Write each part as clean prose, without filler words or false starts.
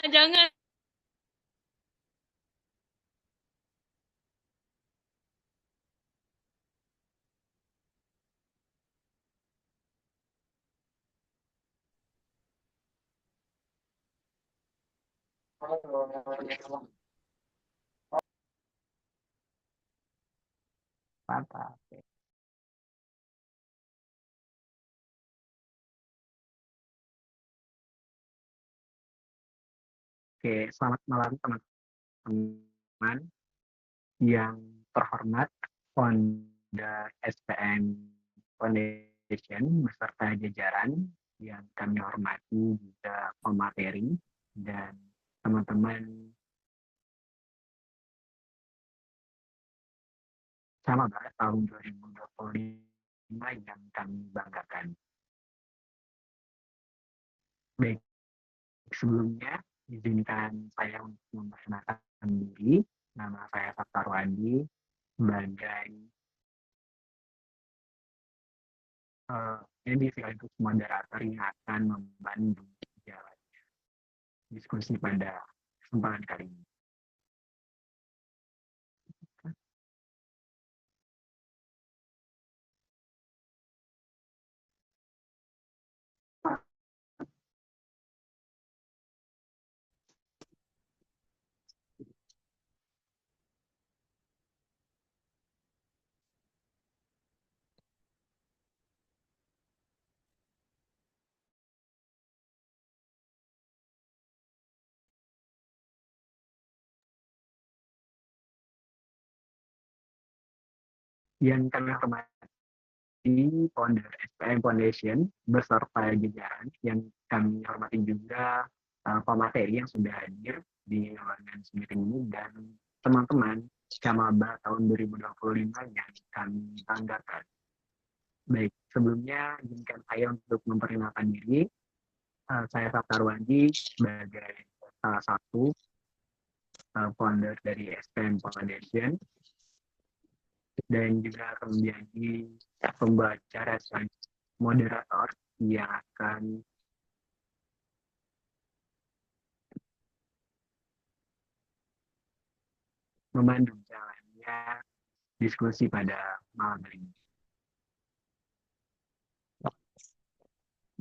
Jangan. Mantap. Oke, selamat malam teman-teman yang terhormat, Founder SPM Foundation beserta jajaran yang kami hormati juga pemateri dan teman-teman sama banget tahun 2025 yang kami banggakan. Baik, sebelumnya izinkan saya untuk memperkenalkan diri. Nama saya Sabtar Wandi sebagai ini sekaligus moderator yang akan membantu jalan diskusi pada kesempatan kali ini. Yang kami hormati founder SPM Foundation beserta jajaran yang kami hormati juga pemateri yang sudah hadir di ruangan meeting ini dan teman-teman Camaba tahun 2025 yang kami banggakan. Baik, sebelumnya izinkan saya untuk memperkenalkan diri. Saya Sabtar Wandi sebagai salah satu founder dari SPM Foundation dan juga akan menjadi pembaca dan moderator yang akan memandu jalannya diskusi pada malam hari ini.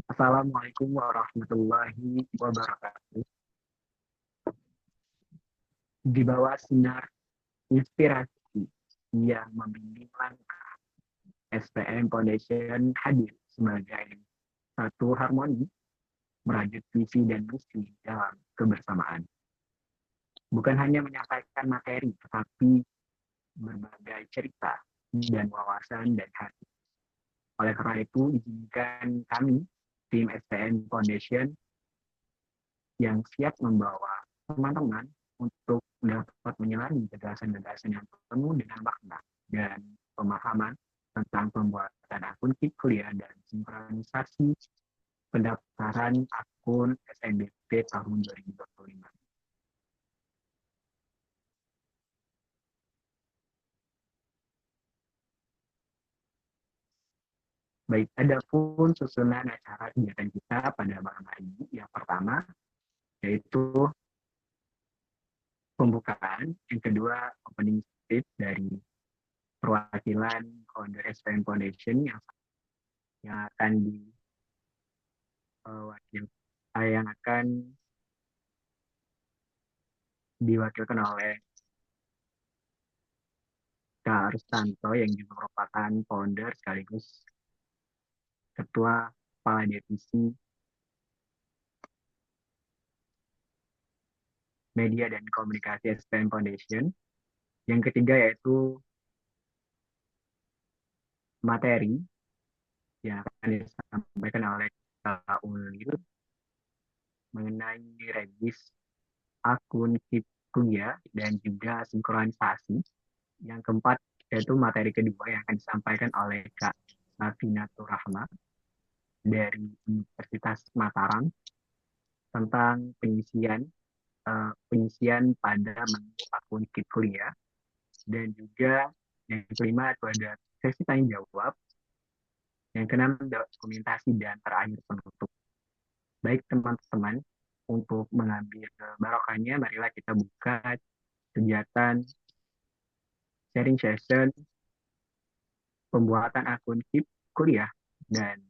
Assalamualaikum warahmatullahi wabarakatuh. Di bawah sinar inspirasi yang membimbing langkah, SPM Foundation hadir sebagai satu harmoni merajut visi dan misi dalam kebersamaan. Bukan hanya menyampaikan materi, tetapi berbagai cerita dan wawasan dan hati. Oleh karena itu, izinkan kami, tim SPM Foundation, yang siap membawa teman-teman untuk dapat menyelami gagasan-gagasan yang penuh dengan makna dan pemahaman tentang pembuatan akun KIP kuliah dan sinkronisasi pendaftaran akun SNBP tahun 2025. Baik, ada pun susunan acara kegiatan kita pada malam hari ini. Yang pertama, yaitu pembukaan. Yang kedua, opening speech dari perwakilan founder SPM Foundation yang akan yang akan diwakilkan oleh Kak Rustanto yang juga merupakan founder sekaligus ketua kepala divisi media dan komunikasi SPM Foundation. Yang ketiga yaitu materi yang akan disampaikan oleh Kak Ulil mengenai regis akun KIP kuliah dan juga sinkronisasi. Yang keempat yaitu materi kedua yang akan disampaikan oleh Kak Safinatur Rahma dari Universitas Mataram tentang pengisian pada menu akun KIP kuliah. Dan juga yang kelima itu ada sesi tanya jawab. Yang keenam dokumentasi dan terakhir penutup. Baik teman-teman, untuk mengambil barokahnya, marilah kita buka kegiatan sharing session, pembuatan akun KIP kuliah, dan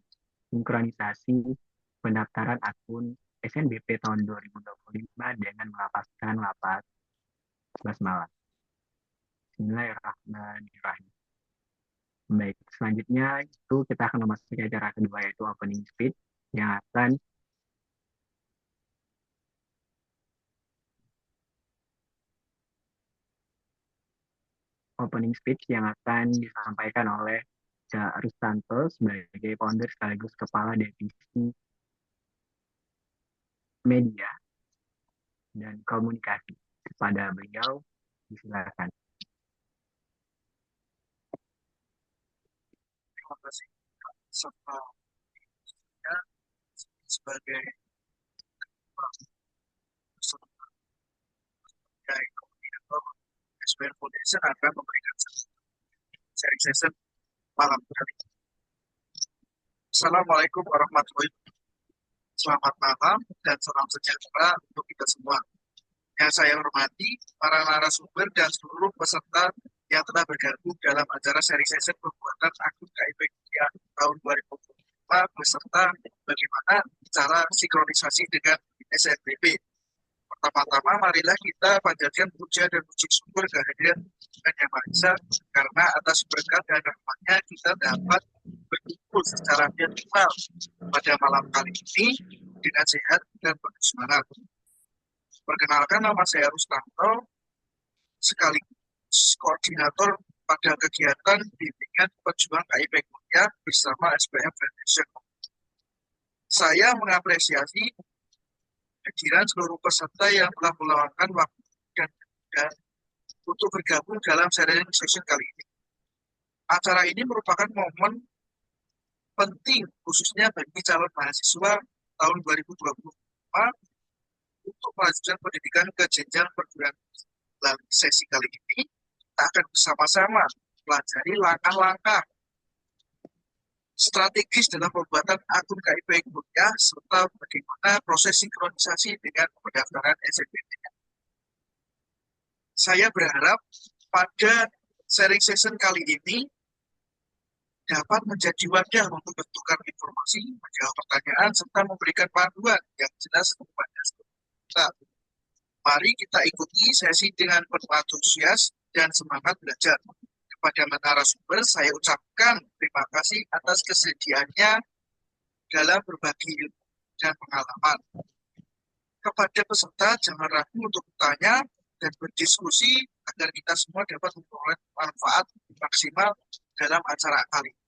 sinkronisasi pendaftaran akun SNBP tahun 2025 dengan melapaskan lapas basmalah. Bismillahirrahmanirrahim. Baik, selanjutnya itu kita akan memasuki acara kedua yaitu opening speech yang akan disampaikan oleh Cak Ristanto sebagai founder sekaligus kepala divisi media dan komunikasi. Kepada beliau, disilakan. Terima kasih serta sebagai koordinator SPN Foundation akan memberikan sharing session malam hari. Assalamualaikum warahmatullahi wabarakatuh. Selamat malam dan salam sejahtera untuk kita semua. Yang saya hormati para narasumber dan seluruh peserta yang telah bergabung dalam acara sharing session pembuatan akun KIP Kuliah tahun 2025 beserta bagaimana cara sinkronisasi dengan SNBP. Pertama-tama marilah kita panjatkan puja dan puji syukur kehadiran Tuhan Yang Maha Esa karena atas berkat dan rahmatnya kita dapat berkumpul secara virtual pada malam kali ini dengan sehat dan penuh semangat. Perkenalkan, nama saya Rustanto, sekaligus koordinator pada kegiatan bimbingan pejuang KIP Kuliah bersama SPM Foundation. Saya mengapresiasi kehadiran seluruh peserta yang telah meluangkan waktu dan untuk bergabung dalam sharing session kali ini. Acara ini merupakan momen penting khususnya bagi calon mahasiswa tahun 2025 untuk melanjutkan pendidikan ke jenjang perguruan tinggi. Dalam sesi kali ini, kita akan bersama-sama pelajari langkah-langkah strategis dalam pembuatan akun KIP Kuliah serta bagaimana proses sinkronisasi dengan pendaftaran SNBP. Saya berharap pada sharing session kali ini dapat menjadi wadah untuk bertukar informasi, menjawab pertanyaan, serta memberikan panduan yang jelas kepada kita. Mari kita ikuti sesi dengan penuh antusias dan semangat belajar. Kepada narasumber, saya ucapkan terima kasih atas kesediaannya dalam berbagi ilmu dan pengalaman. Kepada peserta, jangan ragu untuk bertanya dan berdiskusi agar kita semua dapat memperoleh manfaat maksimal dalam acara kali ini.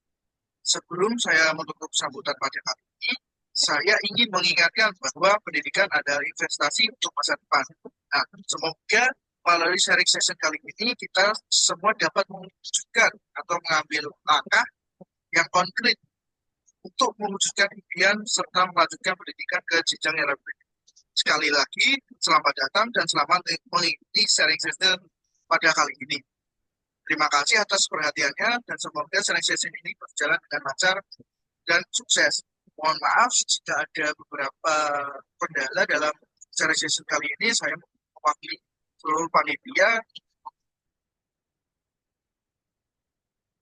Sebelum saya menutup sambutan pada kali ini, saya ingin mengingatkan bahwa pendidikan adalah investasi untuk masa depan. Nah, semoga melalui sharing session kali ini kita semua dapat mewujudkan atau mengambil langkah yang konkret untuk mewujudkan impian serta melanjutkan pendidikan ke jenjang yang lebih. Sekali lagi, selamat datang dan selamat mengikuti sharing session pada kali ini. Terima kasih atas perhatiannya dan semoga sharing session ini berjalan dengan lancar dan sukses. Mohon maaf jika ada beberapa kendala dalam sharing session kali ini. Saya mewakili seluruh panitia.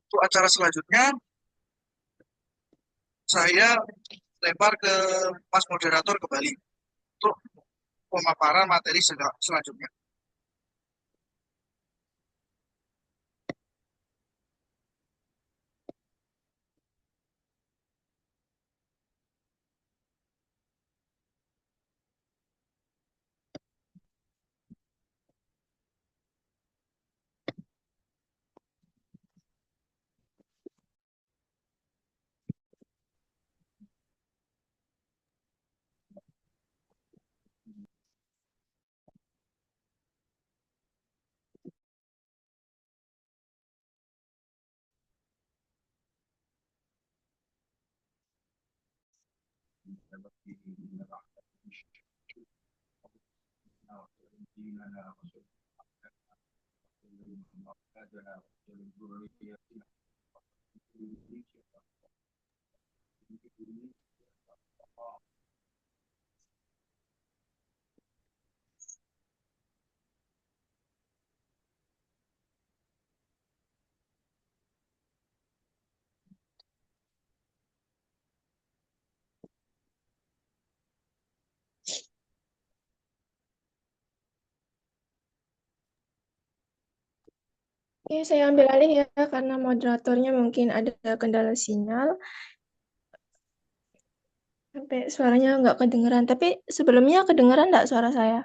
Untuk acara selanjutnya, saya lempar ke Mas Moderator kembali untuk pemaparan materi selanjutnya. Oke, saya ambil alih ya, karena moderatornya mungkin ada kendala sinyal, sampai suaranya nggak kedengeran. Tapi sebelumnya kedengeran nggak suara saya?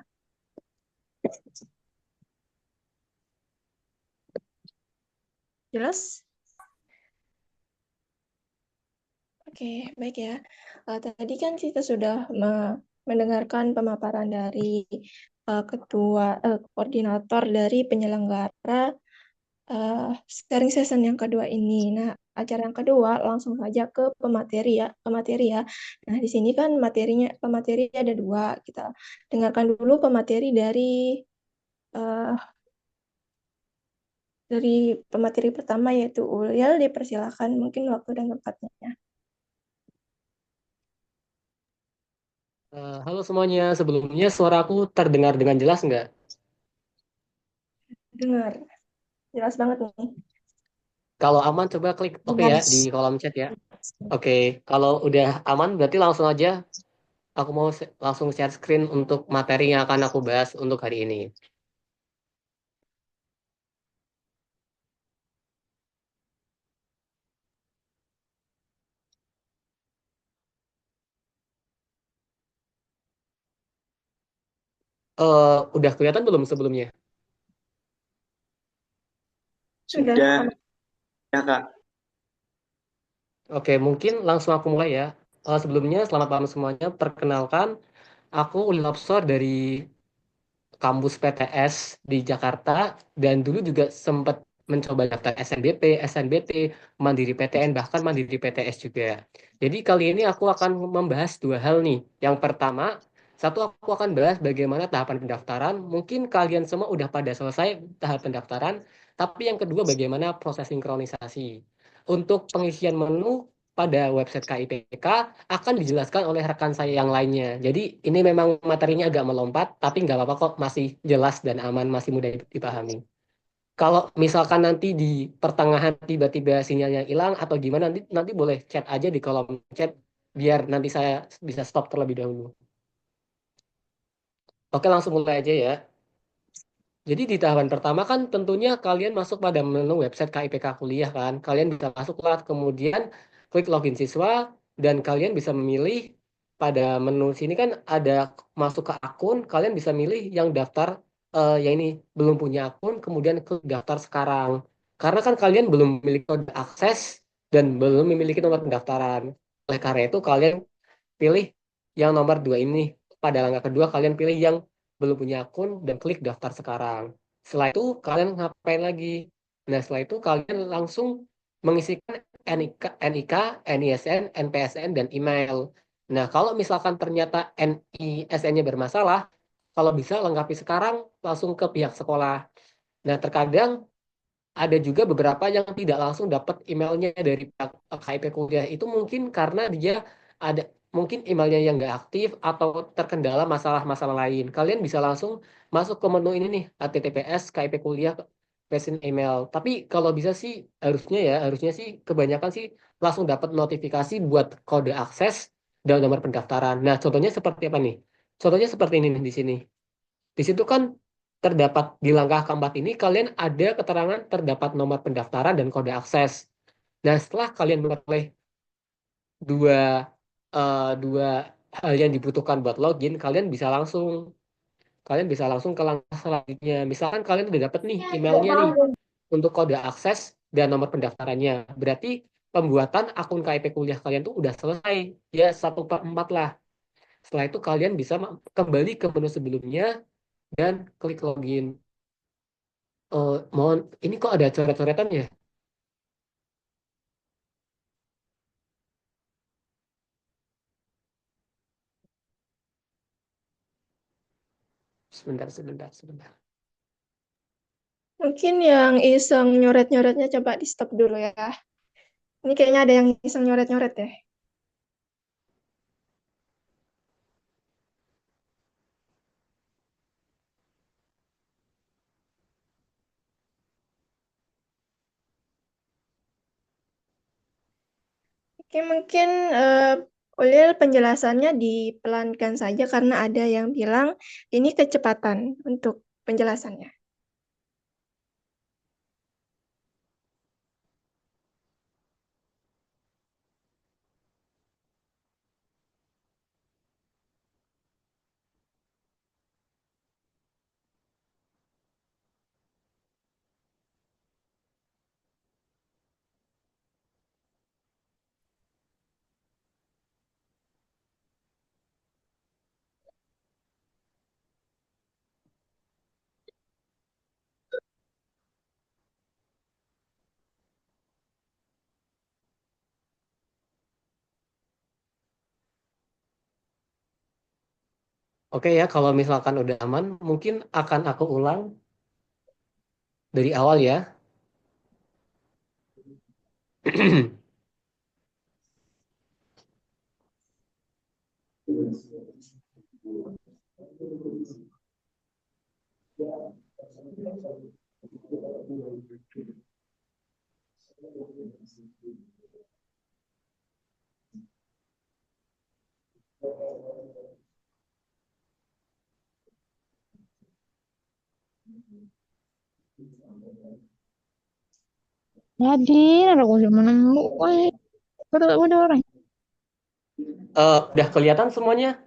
Jelas? Oke, baik ya. Tadi kan kita sudah mendengarkan pemaparan dari koordinator dari penyelenggara sharing session yang kedua ini. Nah, acara yang kedua langsung saja ke pemateri ya, Nah, di sini kan pemateri ada dua. Kita dengarkan dulu pemateri eh, dari pemateri pertama yaitu Ulyal. Dipersilakan mungkin waktu dan tempatnya. Halo semuanya, sebelumnya suara aku terdengar dengan jelas nggak? Dengar, jelas banget nih. Kalau aman coba klik oke ya di Jelas. kolom chat ya. Oke, kalau udah aman berarti langsung aja aku mau langsung share screen untuk materi yang akan aku bahas untuk hari ini. Udah kelihatan belum sebelumnya? Sudah Sudah, aman. ya Kak. Oke, mungkin langsung aku mulai ya. Sebelumnya selamat malam semuanya. Perkenalkan, aku Uli Lobsor dari kampus PTS di Jakarta dan dulu juga sempat mencoba daftar SNBT, Mandiri PTN, bahkan Mandiri PTS juga. Jadi kali ini aku akan membahas dua hal nih. Yang pertama, satu aku akan bahas bagaimana tahapan pendaftaran. Mungkin kalian semua udah pada selesai tahap pendaftaran, tapi yang kedua bagaimana proses sinkronisasi. Untuk pengisian menu pada website KIPK akan dijelaskan oleh rekan saya yang lainnya. Jadi ini memang materinya agak melompat, tapi nggak apa-apa kok, masih jelas dan aman, masih mudah dipahami. Kalau misalkan nanti di pertengahan tiba-tiba sinyalnya hilang atau gimana, nanti nanti boleh chat aja di kolom chat biar nanti saya bisa stop terlebih dahulu. Oke, langsung mulai aja ya. Jadi di tahapan pertama kan tentunya kalian masuk pada menu website KIPK kuliah kan. Kalian bisa masuklah kemudian klik login siswa dan kalian bisa memilih pada menu sini kan ada masuk ke akun, kalian bisa milih yang daftar ya ini belum punya akun kemudian klik daftar sekarang. Karena kan kalian belum memiliki kode akses dan belum memiliki nomor pendaftaran. Oleh karena itu kalian pilih yang nomor dua ini. Pada langkah kedua, kalian pilih yang belum punya akun dan klik daftar sekarang. Setelah itu, kalian ngapain lagi? Nah, setelah itu kalian langsung mengisikan NIK, NISN, NPSN, dan email. Nah, kalau misalkan ternyata NISN-nya bermasalah, kalau bisa lengkapi sekarang langsung ke pihak sekolah. Nah, terkadang ada juga beberapa yang tidak langsung dapat emailnya dari pihak KIP kuliah itu mungkin karena dia ada mungkin emailnya yang nggak aktif atau terkendala masalah-masalah lain. Kalian bisa langsung masuk ke menu ini nih, HTTPS KIP kuliah pesin email. Tapi kalau bisa sih harusnya sih kebanyakan sih langsung dapat notifikasi buat kode akses dan nomor pendaftaran. Nah, contohnya seperti apa nih? Contohnya seperti ini nih di sini. Di situ kan terdapat di langkah keempat ini kalian ada keterangan terdapat nomor pendaftaran dan kode akses. Dan setelah kalian memperoleh dua dua hal yang dibutuhkan buat login, kalian bisa langsung ke langkah selanjutnya. Misalkan kalian udah dapet nih emailnya nih untuk kode akses dan nomor pendaftarannya. Berarti pembuatan akun KIP kuliah kalian tuh udah selesai. Ya, 1/4 lah. Setelah itu kalian bisa kembali ke menu sebelumnya dan klik login. Mohon, ini kok ada coret-coretan ya? Sebentar. Mungkin yang iseng nyoret-nyoretnya coba di stop dulu ya. Ini kayaknya ada yang iseng nyoret-nyoret ya. Oke, mungkin Ulil penjelasannya dipelankan saja karena ada yang bilang ini kecepatan untuk penjelasannya. Oke ya, kalau misalkan udah aman, mungkin akan aku ulang dari awal ya. Jadi, ada aku cuma nemu, ada orang. Udah kelihatan semuanya?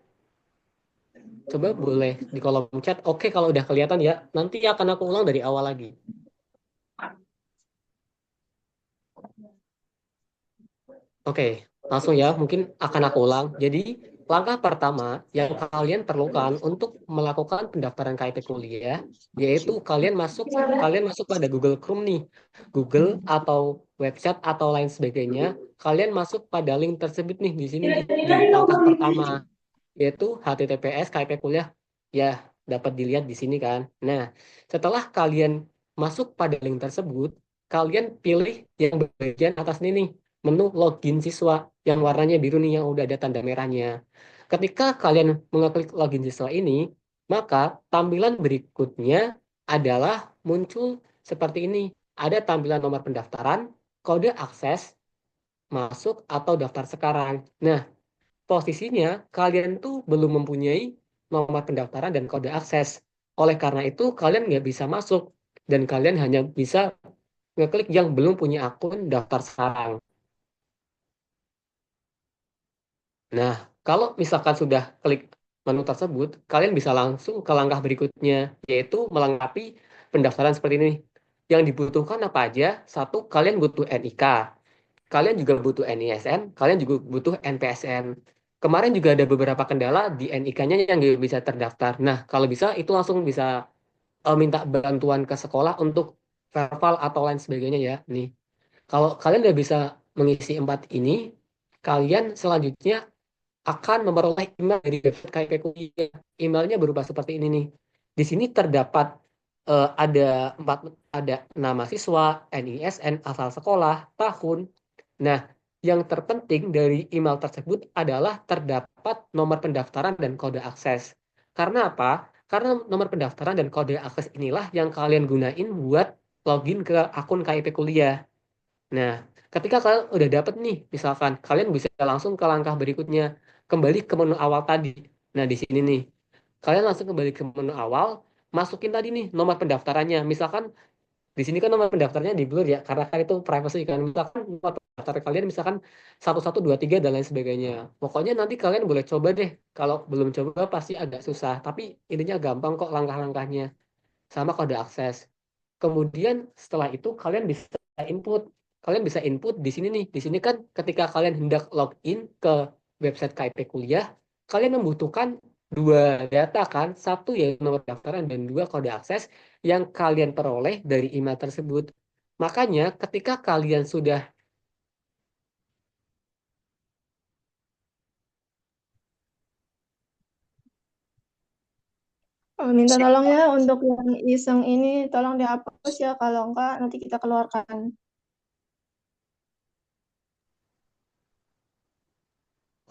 Coba boleh di kolom chat. Oke, kalau udah kelihatan ya, nanti akan aku ulang dari awal lagi. Oke, langsung ya, mungkin akan aku ulang. Jadi, langkah pertama yang kalian perlukan untuk melakukan pendaftaran KIP kuliah, yaitu kalian masuk pada Google Chrome nih. Google atau website atau lain sebagainya, kalian masuk pada link tersebut nih di sini nih, di langkah pertama, yaitu HTTPS KIP kuliah. Ya, dapat dilihat di sini kan. Nah, setelah kalian masuk pada link tersebut, kalian pilih yang bagian atas ini nih, menu login siswa yang warnanya biru nih yang udah ada tanda merahnya. Ketika kalian mengeklik login siswa ini, maka tampilan berikutnya adalah muncul seperti ini. Ada tampilan nomor pendaftaran, kode akses, masuk atau daftar sekarang. Nah, posisinya kalian tuh belum mempunyai nomor pendaftaran dan kode akses. Oleh karena itu, kalian nggak bisa masuk dan kalian hanya bisa ngeklik yang belum punya akun daftar sekarang. Nah, kalau misalkan sudah klik menu tersebut, kalian bisa langsung ke langkah berikutnya, yaitu melengkapi pendaftaran seperti ini. Yang dibutuhkan apa aja? Satu, kalian butuh NIK. Kalian juga butuh NISN, kalian juga butuh NPSN. Kemarin juga ada beberapa kendala di NIK-nya yang nggak bisa terdaftar. Nah, kalau bisa itu langsung bisa minta bantuan ke sekolah untuk verval atau lain sebagainya ya. Nih, kalau kalian udah bisa mengisi empat ini, kalian selanjutnya akan memperoleh email dari website KIP Kuliah. Emailnya berupa seperti ini nih. Di sini terdapat ada empat, ada nama siswa, NISN, asal sekolah, tahun. Nah, yang terpenting dari email tersebut adalah terdapat nomor pendaftaran dan kode akses. Karena apa? Karena nomor pendaftaran dan kode akses inilah yang kalian gunain buat login ke akun KIP Kuliah. Nah, ketika kalian udah dapet nih, misalkan kalian bisa langsung ke langkah berikutnya, kembali ke menu awal tadi. Nah, di sini nih, kalian langsung kembali ke menu awal, masukin tadi nih nomor pendaftarannya. Misalkan di sini kan nomor pendaftarnya di blur ya, karena kan itu privacy kan. Misalkan nomor pendaftar kalian misalkan 1123 dan lain sebagainya. Pokoknya nanti kalian boleh coba deh. Kalau belum coba pasti agak susah, tapi intinya gampang kok langkah-langkahnya. Sama kode akses. Kemudian setelah itu input. Kalian bisa input di sini nih. Di sini kan ketika kalian hendak login ke website KIP kuliah, kalian membutuhkan dua data kan. Satu yaitu nomor pendaftaran dan dua kode akses yang kalian peroleh dari email tersebut. Makanya ketika kalian sudah Minta tolong ya untuk yang iseng ini, tolong dihapus ya, kalau enggak nanti kita keluarkan.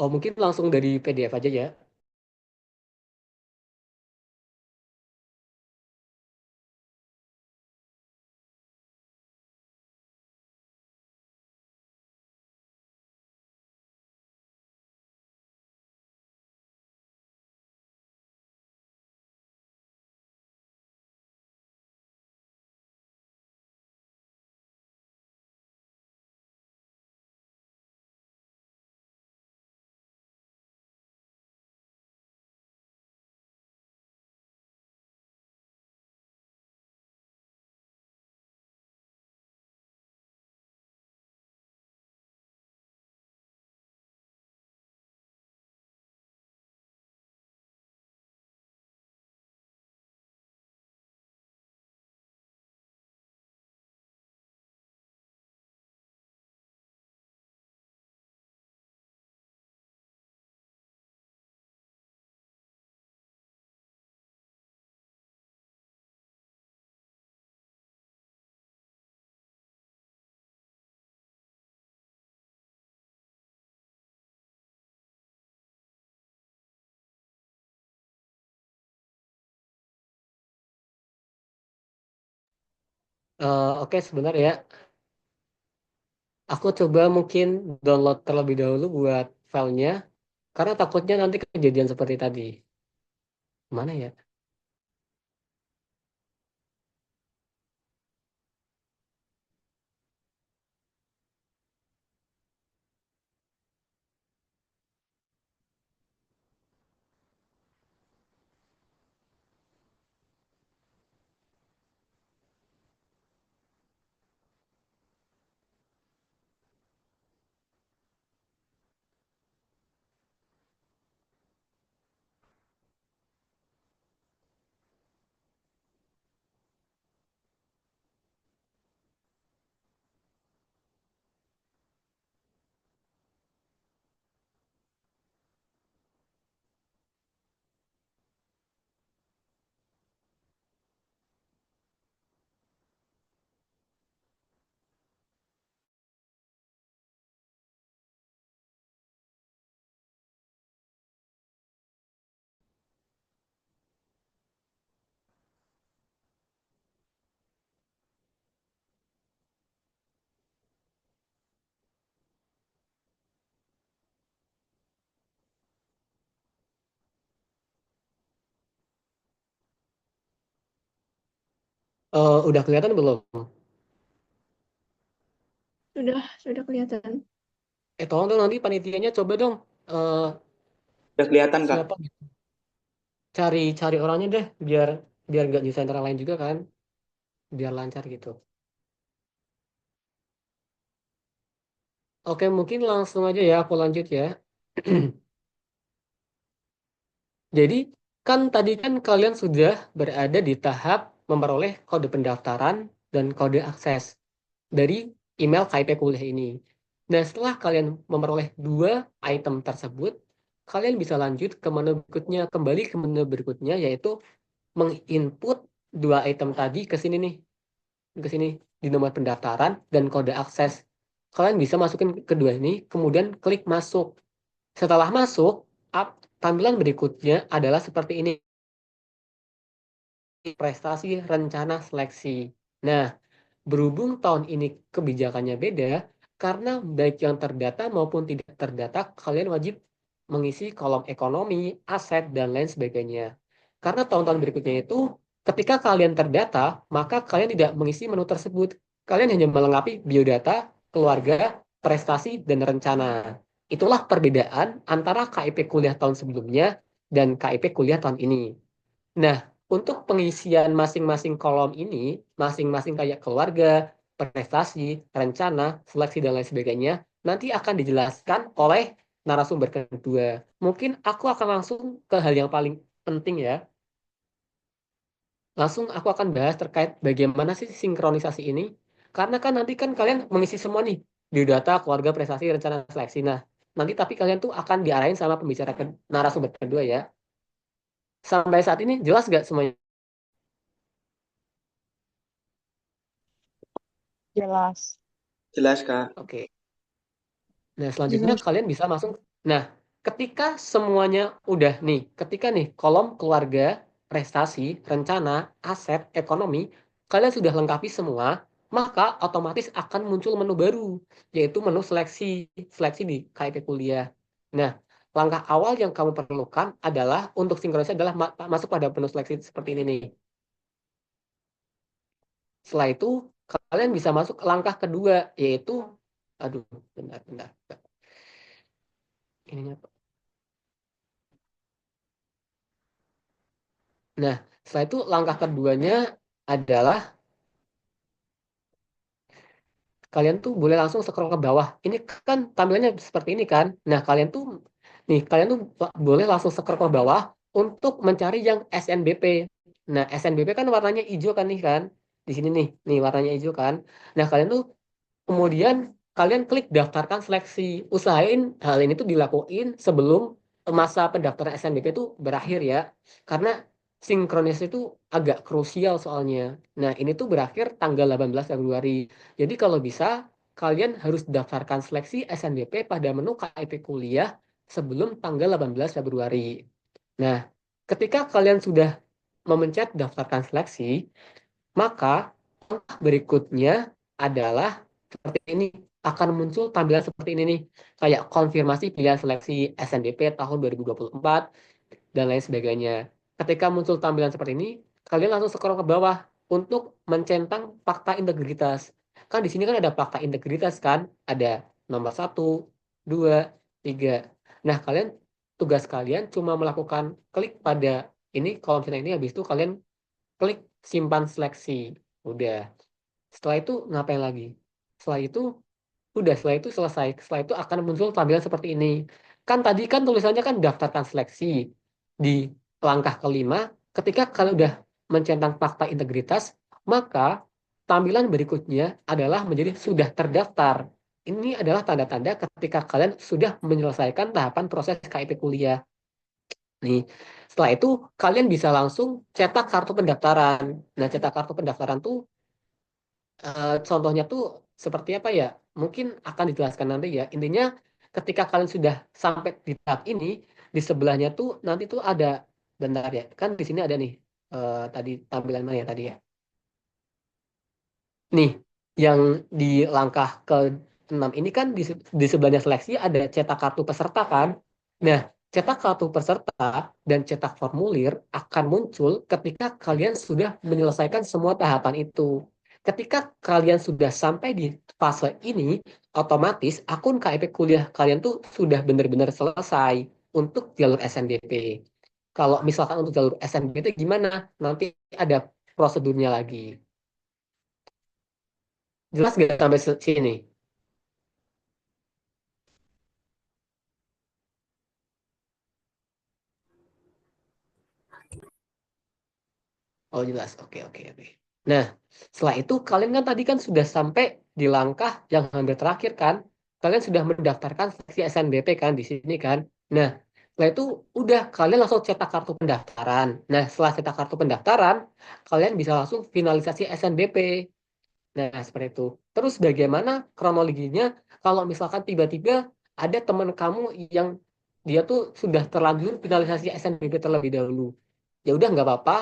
oh mungkin langsung dari PDF aja ya. Oke, sebentar ya. Aku coba mungkin download terlebih dahulu buat filenya, karena takutnya nanti kejadian seperti tadi. Mana ya? Udah kelihatan belum? Sudah kelihatan. Tolong dong nanti panitianya coba dong. eh Udah kelihatan, Kak. Siapa? Cari orangnya deh, biar biar nggak di center lain juga kan, biar lancar gitu. Oke, mungkin langsung aja ya aku lanjut ya. Jadi kan tadi kan kalian sudah berada di tahap memperoleh kode pendaftaran dan kode akses dari email KIP kuliah ini. Nah, setelah kalian memperoleh dua item tersebut, kalian bisa lanjut ke menu berikutnya, kembali ke menu berikutnya, yaitu menginput dua item tadi ke sini di nomor pendaftaran dan kode akses. Kalian bisa masukin kedua ini, kemudian klik masuk. Setelah masuk, tampilan berikutnya adalah seperti ini. Prestasi rencana seleksi. Nah, berhubung tahun ini kebijakannya beda, karena baik yang terdata maupun tidak terdata, kalian wajib mengisi kolom ekonomi, aset, dan lain sebagainya. Karena tahun-tahun berikutnya itu, ketika kalian terdata, maka kalian tidak mengisi menu tersebut. Kalian hanya melengkapi biodata, keluarga, prestasi, dan rencana. Itulah perbedaan antara KIP kuliah tahun sebelumnya dan KIP kuliah tahun ini. Nah, untuk pengisian masing-masing kolom ini, masing-masing kayak keluarga, prestasi, rencana, seleksi, dan lain sebagainya, nanti akan dijelaskan oleh narasumber kedua. Mungkin aku akan langsung ke hal yang paling penting ya. Langsung aku akan bahas terkait bagaimana sih sinkronisasi ini. Karena kan nanti kan kalian mengisi semua nih, biodata, keluarga, prestasi, rencana, seleksi. Nah, nanti tapi kalian tuh akan diarahin sama pembicara narasumber kedua ya. Sampai saat ini jelas nggak semuanya? Jelas. Jelas, Kak. Oke. Nah, selanjutnya Jelas. kalian bisa langsung. Nah, ketika semuanya udah nih, ketika nih kolom keluarga, prestasi, rencana, aset, ekonomi, kalian sudah lengkapi semua, maka otomatis akan muncul menu baru, yaitu menu seleksi, seleksi di KIP kuliah. Nah, langkah awal yang kamu perlukan adalah untuk sinkronisasi adalah masuk pada menu seleksi seperti ini nih. Setelah itu, kalian bisa masuk ke langkah kedua, yaitu, aduh, bentar. Ininya. Nah, setelah itu langkah keduanya adalah kalian tuh boleh langsung scroll ke bawah. Ini kan tampilannya seperti ini kan. Nah, kalian tuh boleh langsung scroll ke bawah untuk mencari yang SNBP. Nah, SNBP kan warnanya hijau kan nih kan. Di sini nih warnanya hijau kan. Nah, kalian tuh kemudian kalian klik daftarkan seleksi. Usahain hal ini tuh dilakuin sebelum masa pendaftaran SNBP itu berakhir ya. Karena sinkronis itu agak krusial soalnya. Nah, ini tuh berakhir tanggal 18 Februari. Jadi kalau bisa kalian harus daftarkan seleksi SNBP pada menu KIP kuliah sebelum tanggal 18 Februari. Nah, ketika kalian sudah memencet daftarkan seleksi, maka langkah berikutnya adalah seperti ini, akan muncul tampilan seperti ini nih, kayak konfirmasi pilihan seleksi SNDP tahun 2024 dan lain sebagainya. Ketika muncul tampilan seperti ini, kalian langsung scroll ke bawah untuk mencentang fakta integritas. Kan di sini kan ada fakta integritas kan, ada nomor 1, 2, 3. Nah, tugas kalian cuma melakukan klik pada ini, kalau misalnya ini, habis itu kalian klik simpan seleksi. Udah. Setelah itu ngapain lagi? Setelah itu selesai. Setelah itu akan muncul tampilan seperti ini. Kan tadi kan tulisannya kan daftarkan seleksi. Di langkah kelima, ketika kalian udah mencentang fakta integritas, maka tampilan berikutnya adalah menjadi sudah terdaftar. Ini adalah tanda-tanda ketika kalian sudah menyelesaikan tahapan proses KIP kuliah. Nih, setelah itu kalian bisa langsung cetak kartu pendaftaran. Nah, cetak kartu pendaftaran tuh contohnya tuh seperti apa ya? Mungkin akan dijelaskan nanti ya. Intinya ketika kalian sudah sampai di tahap ini, di sebelahnya tuh nanti tuh ada, bentar ya. Kan di sini ada nih tadi tampilan mana ya tadi ya. Nih, yang di langkah ke-6 ini kan di sebelahnya seleksi ada cetak kartu peserta kan. Nah, cetak kartu peserta dan cetak formulir akan muncul ketika kalian sudah menyelesaikan semua tahapan itu. Ketika kalian sudah sampai di fase ini, otomatis akun KIP kuliah kalian tuh sudah benar-benar selesai untuk jalur SNDP. Kalau misalkan untuk jalur SNBT gimana? Nanti ada prosedurnya lagi. Jelas nggak sampai sini? Oh jelas, oke oke oke. Nah, setelah itu kalian kan tadi kan sudah sampai di langkah yang hampir terakhir kan? Kalian sudah mendaftarkan seleksi SNBP kan di sini kan? Nah, setelah itu udah kalian langsung cetak kartu pendaftaran. Nah, setelah cetak kartu pendaftaran, kalian bisa langsung finalisasi SNBP. Nah, seperti itu. Terus bagaimana kronologinya kalau misalkan tiba-tiba ada teman kamu yang dia tuh sudah terlanjur finalisasi SNBP terlebih dahulu. Ya udah nggak apa-apa,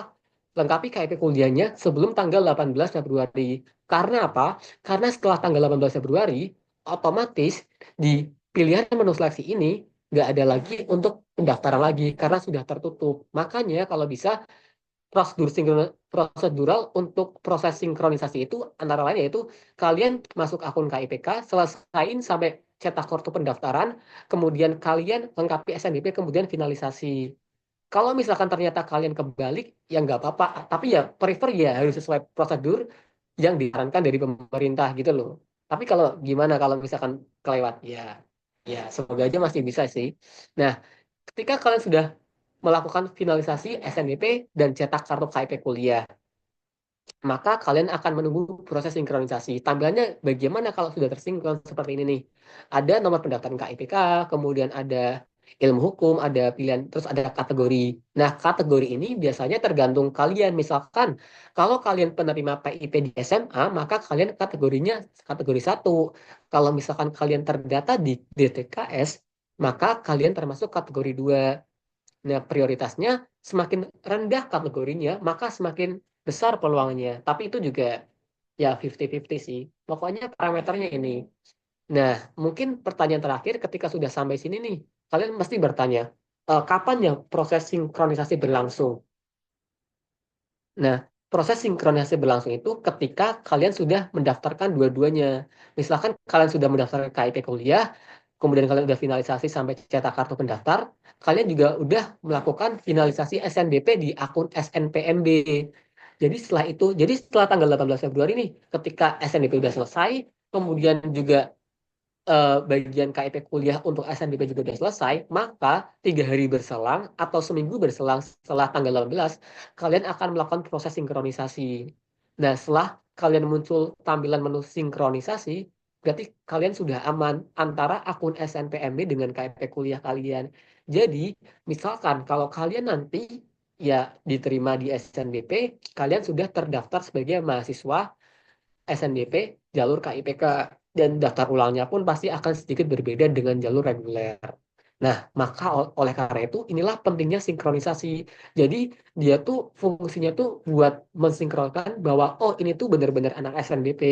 lengkapi KIP kuliahnya sebelum tanggal 18 Februari. Karena apa? Karena setelah tanggal 18 Februari, otomatis di pilihan menu seleksi ini nggak ada lagi untuk pendaftaran lagi karena sudah tertutup. Makanya kalau bisa prosedural untuk proses sinkronisasi itu antara lain yaitu kalian masuk akun KIPK, selesain sampai cetak kartu pendaftaran, kemudian kalian lengkapi SNDP, kemudian finalisasi. Kalau misalkan ternyata kalian kebalik, ya nggak apa-apa. Tapi ya prefer ya harus sesuai prosedur yang disarankan dari pemerintah gitu loh. Tapi kalau gimana kalau misalkan kelewat, ya semoga aja masih bisa sih. Nah, ketika kalian sudah melakukan finalisasi SNDP dan cetak kartu KIP kuliah, maka kalian akan menunggu proses sinkronisasi. Tampilannya bagaimana kalau sudah tersinkron seperti ini nih? Ada nomor pendaftaran KIPK, kemudian ada ilmu hukum, ada pilihan, terus ada kategori. Nah, kategori ini biasanya tergantung kalian. Misalkan, kalau kalian penerima PIP di SMA, maka kalian kategorinya kategori 1. Kalau misalkan kalian terdata di DTKS, maka kalian termasuk kategori 2. Nah, prioritasnya semakin rendah kategorinya, maka semakin besar peluangnya. Tapi itu juga ya 50-50 sih. Pokoknya parameternya ini. Nah, mungkin pertanyaan terakhir ketika sudah sampai sini nih, kalian pasti bertanya, kapan ya proses sinkronisasi berlangsung? Nah, proses sinkronisasi berlangsung itu ketika kalian sudah mendaftarkan dua-duanya. Misalkan kalian sudah mendaftarkan KIP kuliah, kemudian kalian udah finalisasi sampai cetak kartu pendaftar, kalian juga udah melakukan finalisasi SNBP di akun SNPMB. Jadi setelah tanggal 18 Februari nih, ketika SNBP udah selesai, kemudian juga bagian KIP kuliah untuk SNBP juga sudah selesai, maka 3 hari berselang atau seminggu berselang setelah tanggal 18, kalian akan melakukan proses sinkronisasi. Nah, setelah kalian muncul tampilan menu sinkronisasi, berarti kalian sudah aman antara akun SNPMB dengan KIP kuliah kalian. Jadi, misalkan kalau kalian nanti ya diterima di SNBP, kalian sudah terdaftar sebagai mahasiswa SNBP jalur KIPK dan daftar ulangnya pun pasti akan sedikit berbeda dengan jalur reguler. Nah, maka oleh karena itu inilah pentingnya sinkronisasi. Jadi dia tuh fungsinya tuh buat mensinkronkan bahwa oh ini tuh benar-benar anak SNBP.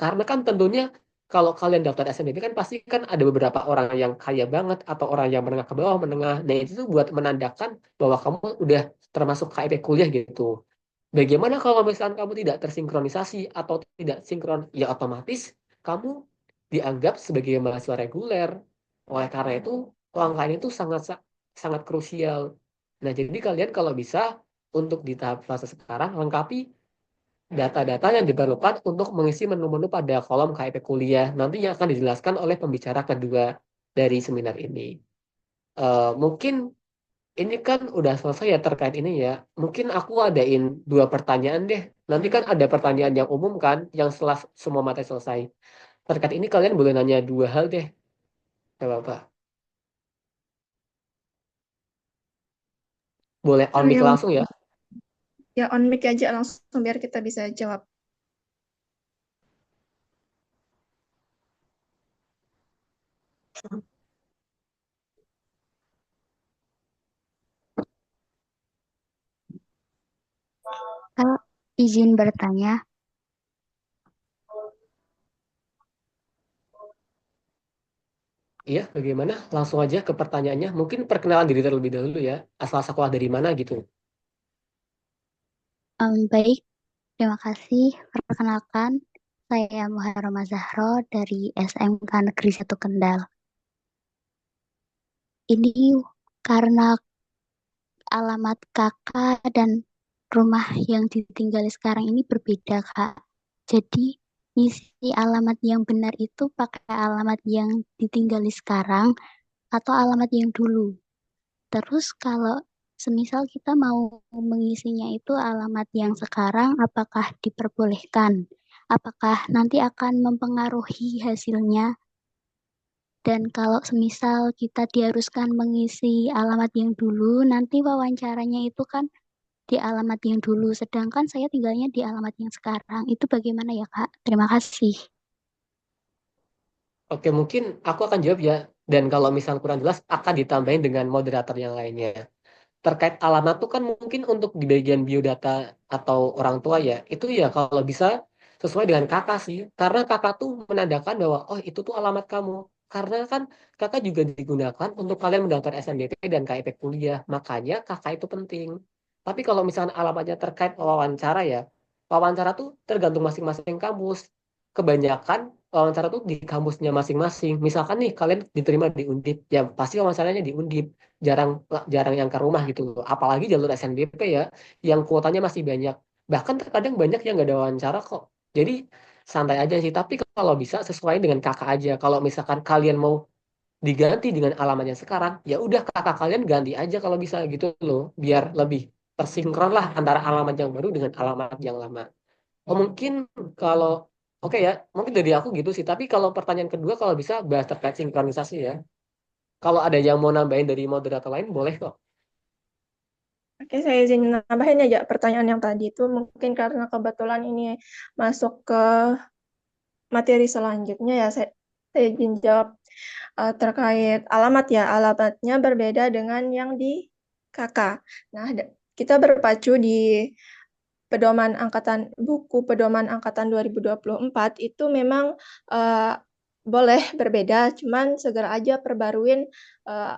Karena kan tentunya kalau kalian daftar SNBP kan pasti kan ada beberapa orang yang kaya banget atau orang yang menengah ke bawah menengah. Nah itu tuh buat menandakan bahwa kamu udah termasuk KIP kuliah gitu. Bagaimana kalau misalkan kamu tidak tersinkronisasi atau tidak sinkron, ya otomatis kamu dianggap sebagai mahasiswa reguler. Oleh karena itu, langkah ini tuh sangat sangat krusial. Nah, jadi kalian kalau bisa untuk di tahap fase sekarang lengkapi data-data yang diperlukan untuk mengisi menu-menu pada kolom KIP kuliah. Nantinya akan dijelaskan oleh pembicara kedua dari seminar ini. Mungkin ini kan udah selesai ya terkait ini ya. Mungkin aku adain 2 pertanyaan deh. Nanti kan ada pertanyaan yang umum kan, yang setelah semua materi selesai. Terkait ini kalian boleh nanya 2 hal deh, ya Bapak. Boleh on mic Ya, langsung ya. ya on mic aja langsung biar kita bisa jawab. Kak, izin bertanya. Iya, bagaimana? Langsung aja ke pertanyaannya. Mungkin perkenalan diri terlebih dahulu ya. Asal sekolah dari mana gitu. Baik, terima kasih. Perkenalkan, saya Muharrama Zahro dari SMK Negeri 1 Kendal. Ini karena alamat kakak dan rumah yang ditinggali sekarang ini berbeda, Kak. Jadi, isi alamat yang benar itu pakai alamat yang ditinggali sekarang atau alamat yang dulu. Terus kalau semisal kita mau mengisinya itu alamat yang sekarang, apakah diperbolehkan? Apakah nanti akan mempengaruhi hasilnya? Dan kalau semisal kita diharuskan mengisi alamat yang dulu, nanti wawancaranya itu kan di alamat yang dulu, sedangkan saya tinggalnya di alamat yang sekarang. Itu bagaimana ya, Kak? Terima kasih. Oke, mungkin aku akan jawab ya. Dan kalau misal kurang jelas, akan ditambahin dengan moderator yang lainnya. Terkait alamat tuh kan mungkin untuk di bagian biodata atau orang tua ya, itu ya kalau bisa sesuai dengan kakak sih. Karena kakak tuh menandakan bahwa, oh itu tuh alamat kamu. Karena kan kakak juga digunakan untuk kalian mendaftar SNBP dan KIP kuliah. Makanya kakak itu penting. Tapi kalau misalnya alamatnya terkait wawancara ya, wawancara tuh tergantung masing-masing kampus. Kebanyakan wawancara tuh di kampusnya masing-masing. Misalkan nih kalian diterima di Undip, ya pasti wawancaranya di Undip. Jarang jarang yang ke rumah gitu loh. Apalagi jalur SNBP ya, yang kuotanya masih banyak. Bahkan terkadang banyak yang nggak ada wawancara kok. Jadi santai aja sih. Tapi kalau bisa sesuai dengan kakak aja. Kalau misalkan kalian mau diganti dengan alamatnya sekarang, ya udah kakak kalian ganti aja kalau bisa gitu loh. Biar lebih tersinkron lah antara alamat yang baru dengan alamat yang lama. Oh mungkin kalau oke ya, mungkin dari aku gitu sih. Tapi kalau pertanyaan kedua kalau bisa bahas terkait sinkronisasi ya. Kalau ada yang mau nambahin dari moderator lain boleh kok. Oke, saya izin nambahin aja pertanyaan yang tadi itu mungkin karena kebetulan ini masuk ke materi selanjutnya ya, saya izin jawab terkait alamat ya. Alamatnya berbeda dengan yang di KK. Nah, kita berpacu di buku pedoman angkatan 2024 itu memang uh, boleh berbeda, cuman segera aja perbaruin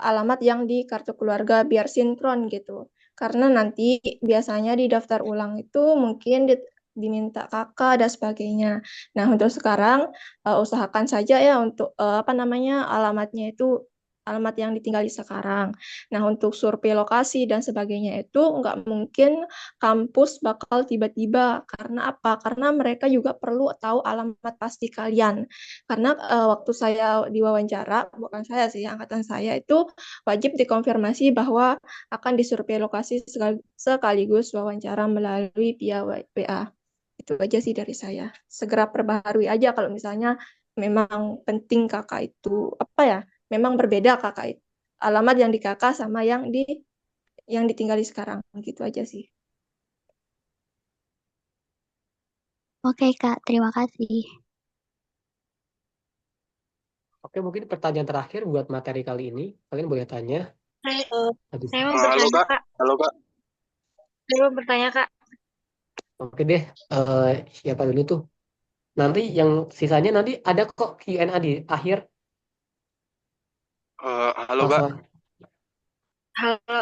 alamat yang di kartu keluarga biar sinkron gitu. Karena nanti biasanya di daftar ulang itu mungkin diminta kakak dan sebagainya. Nah, untuk sekarang usahakan saja ya untuk apa namanya alamatnya itu alamat yang ditinggali sekarang. Nah, untuk survei lokasi dan sebagainya itu nggak mungkin kampus bakal tiba-tiba. Karena apa? Karena mereka juga perlu tahu alamat pasti kalian. Karena waktu saya diwawancara, bukan saya sih, angkatan saya itu wajib dikonfirmasi bahwa akan disurvei lokasi sekaligus wawancara melalui via WA. Itu aja sih dari saya. Segera perbaharui aja kalau misalnya memang penting kakak itu apa ya? Memang berbeda kakak itu. Alamat yang di kakak sama yang ditinggali sekarang gitu aja sih. Oke, Kak. Terima kasih. Oke, mungkin pertanyaan terakhir buat materi kali ini. Kalian boleh tanya. Habis. Saya mau Halo bertanya, Kak. Kak. Halo Kak. Saya mau bertanya, Kak. Oke deh, siapa dulu tuh? Nanti yang sisanya nanti ada kok Q&A di akhir. Halo Oh, Kak. sorry. Halo,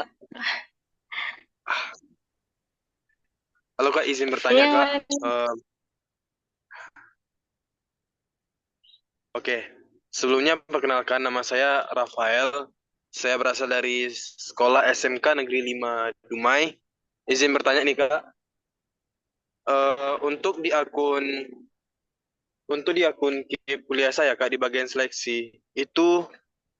Halo Kak, izin bertanya Kak. Oke, sebelumnya perkenalkan nama saya Rafael. Saya berasal dari sekolah SMK Negeri 5 Dumai. Izin bertanya nih Kak. Untuk di akun KIP kuliah saya Kak di bagian seleksi itu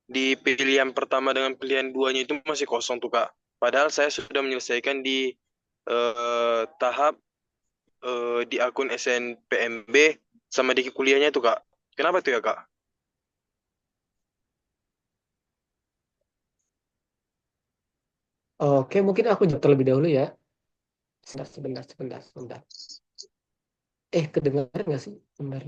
di pilihan pertama dengan pilihan duanya itu masih kosong tuh Kak. Padahal saya sudah menyelesaikan di tahap di akun SNPMB sama di kuliahnya itu Kak. Kenapa tuh ya Kak? Oke, mungkin aku jawab terlebih dahulu ya. Sebentar. Kedengaran nggak sih? Bentar.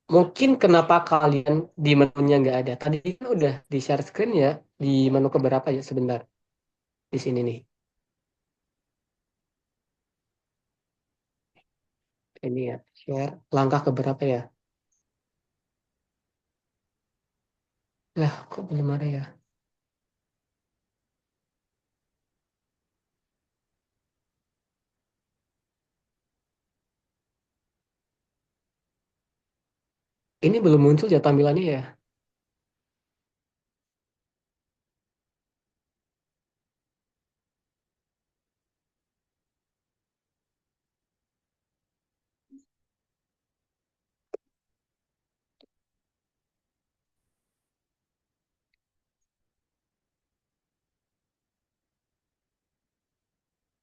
Mungkin kenapa kalian di menunya nggak ada? Tadi kan udah di share screen ya, di menu keberapa ya sebentar. Di sini nih. Ini ya, share. Langkah keberapa ya? Lah, kok belum ada ya? Ini belum muncul ya tampilannya ya?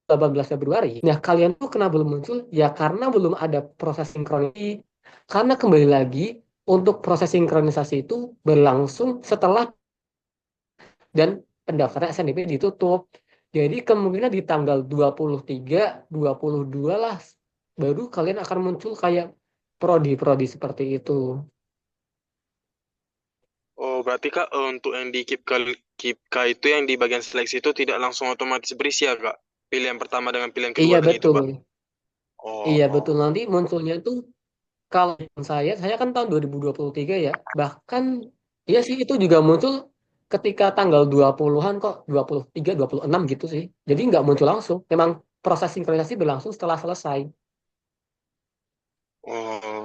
Februari. Nah, kalian tuh kenapa belum muncul? Ya karena belum ada proses sinkronisasi. Karena kembali lagi, untuk proses sinkronisasi itu berlangsung setelah dan pendaftaran SNDP ditutup. Jadi kemungkinan di tanggal 23, 22 lah baru kalian akan muncul kayak prodi-prodi seperti itu. Oh, berarti Kak, untuk yang di KIPK itu yang di bagian seleksi itu tidak langsung otomatis berisi ya Kak? Pilihan pertama dengan pilihan Iya kedua itu betul. Pak? Oh, Iya betul. Nanti munculnya itu kalau saya kan tahun 2023 ya. Bahkan iya sih itu juga muncul ketika tanggal 20-an kok, 23, 26 gitu sih. Jadi nggak muncul langsung. Memang proses sinkronisasi berlangsung setelah selesai. oh.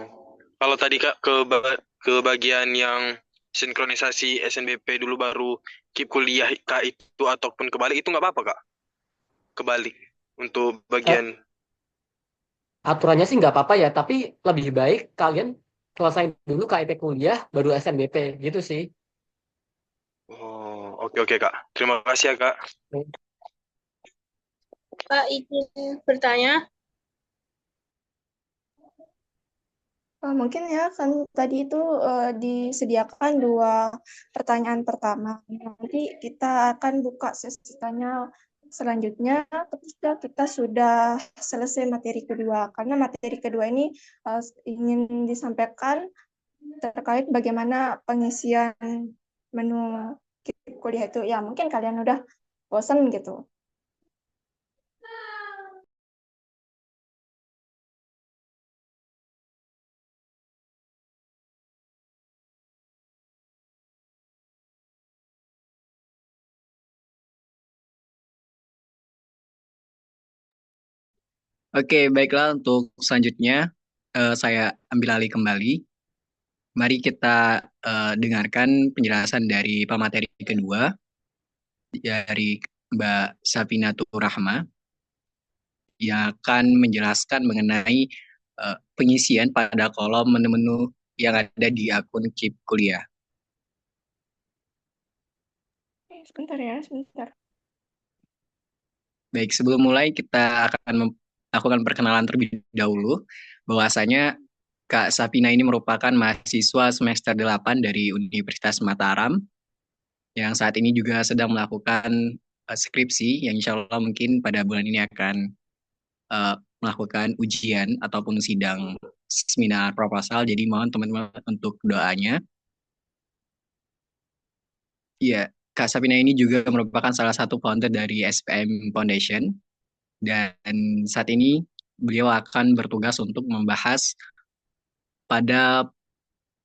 Kalau tadi Kak ke bagian yang sinkronisasi SNBP dulu baru KIP kuliah Kak itu ataupun kebalik itu nggak apa-apa Kak? Kebalik untuk Eh, bagian Aturannya sih nggak apa-apa ya, tapi lebih baik kalian selesai dulu KIP kuliah, baru SNBP gitu sih. Oh, oke Kak. Terima kasih ya Kak. Kak, izin bertanya. Mungkin ya kan tadi itu disediakan 2 pertanyaan pertama. Nanti kita akan buka sesi tanya selanjutnya ketika kita sudah selesai materi kedua. Karena materi kedua ini ingin disampaikan terkait bagaimana pengisian menu kuliah itu. Ya mungkin kalian udah bosan gitu. Oke, baiklah untuk selanjutnya saya ambil alih kembali. Mari kita dengarkan penjelasan dari pemateri kedua dari Mbak Safinatul Rahma yang akan menjelaskan mengenai pengisian pada kolom menu-menu yang ada di akun KIP kuliah. Sebentar. Baik, sebelum mulai kita akan melakukan perkenalan terlebih dahulu bahwasanya Kak Safina ini merupakan mahasiswa semester 8 dari Universitas Mataram yang saat ini juga sedang melakukan skripsi yang insya Allah mungkin pada bulan ini akan melakukan ujian ataupun sidang seminar proposal. Jadi mohon teman-teman untuk doanya. Iya, Kak Sapina ini juga merupakan salah satu founder dari SPM Foundation. Dan saat ini beliau akan bertugas untuk membahas pada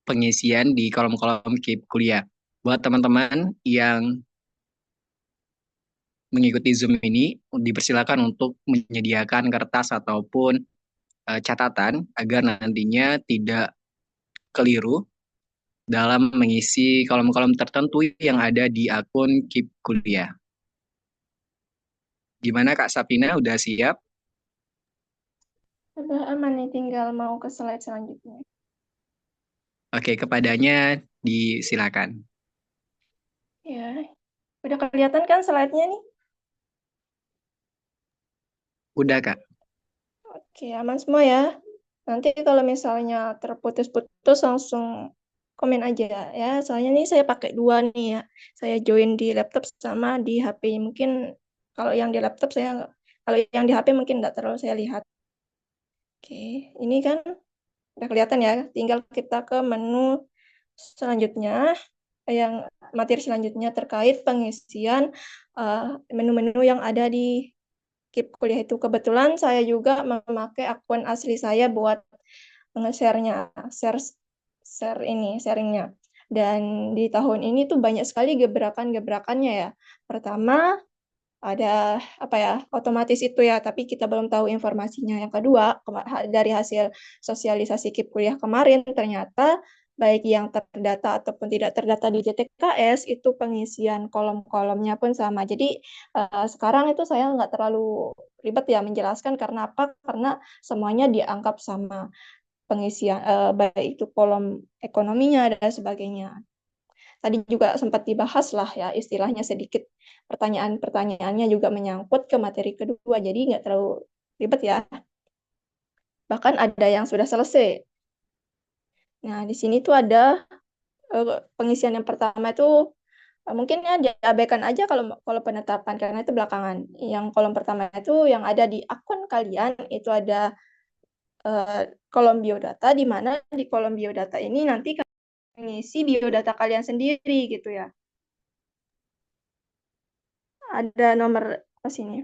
pengisian di kolom-kolom KIP kuliah. Buat teman-teman yang mengikuti Zoom ini, dipersilakan untuk menyediakan kertas ataupun catatan agar nantinya tidak keliru dalam mengisi kolom-kolom tertentu yang ada di akun KIP kuliah. Gimana Kak Sapina, udah siap? Udah aman nih, tinggal mau ke slide selanjutnya. Oke, kepadanya disilakan. Ya, udah kelihatan kan slide-nya nih? Udah Kak. Oke, aman semua ya. Nanti kalau misalnya terputus-putus langsung komen aja ya. Soalnya nih saya pakai dua nih ya. Saya join di laptop sama di HP. Mungkin kalau yang di laptop kalau yang di HP mungkin nggak terlalu saya lihat. Oke, ini kan udah kelihatan ya. Tinggal kita ke menu selanjutnya, yang materi selanjutnya terkait pengisian menu-menu yang ada di KIP kuliah itu. Kebetulan saya juga memakai akun asli saya buat nge-share-nya, sharingnya. Dan di tahun ini tuh banyak sekali gebrakan-gebrakannya ya. Pertama, ada otomatis itu ya, tapi kita belum tahu informasinya. Yang kedua, dari hasil sosialisasi KIP kuliah kemarin, ternyata baik yang terdata ataupun tidak terdata di JTKS, itu pengisian kolom-kolomnya pun sama. Jadi sekarang itu saya nggak terlalu ribet ya menjelaskan, karena apa? Karena semuanya dianggap sama pengisian, baik itu kolom ekonominya dan sebagainya. Tadi juga sempat dibahas lah ya, istilahnya sedikit, pertanyaan-pertanyaannya juga menyangkut ke materi kedua, jadi nggak terlalu ribet ya. Bahkan ada yang sudah selesai. Nah, di sini tuh ada pengisian yang pertama itu mungkin ya diabaikan aja kalau penetapan, karena itu belakangan. Yang kolom pertama itu yang ada di akun kalian, itu ada kolom biodata, di mana di kolom biodata ini nanti mengisi biodata kalian sendiri gitu ya. Ada nomor sini.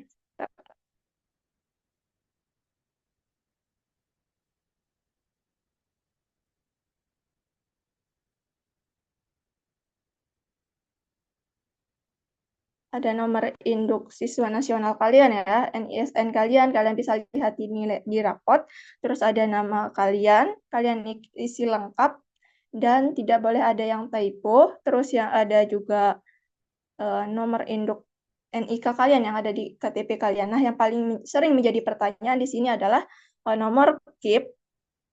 Ada nomor induk siswa nasional kalian ya, NISN kalian bisa lihat di rapot. Terus ada nama kalian isi lengkap, dan tidak boleh ada yang typo. Terus yang ada juga nomor induk NIK kalian yang ada di KTP kalian. Nah, yang paling sering menjadi pertanyaan di sini adalah nomor KIP.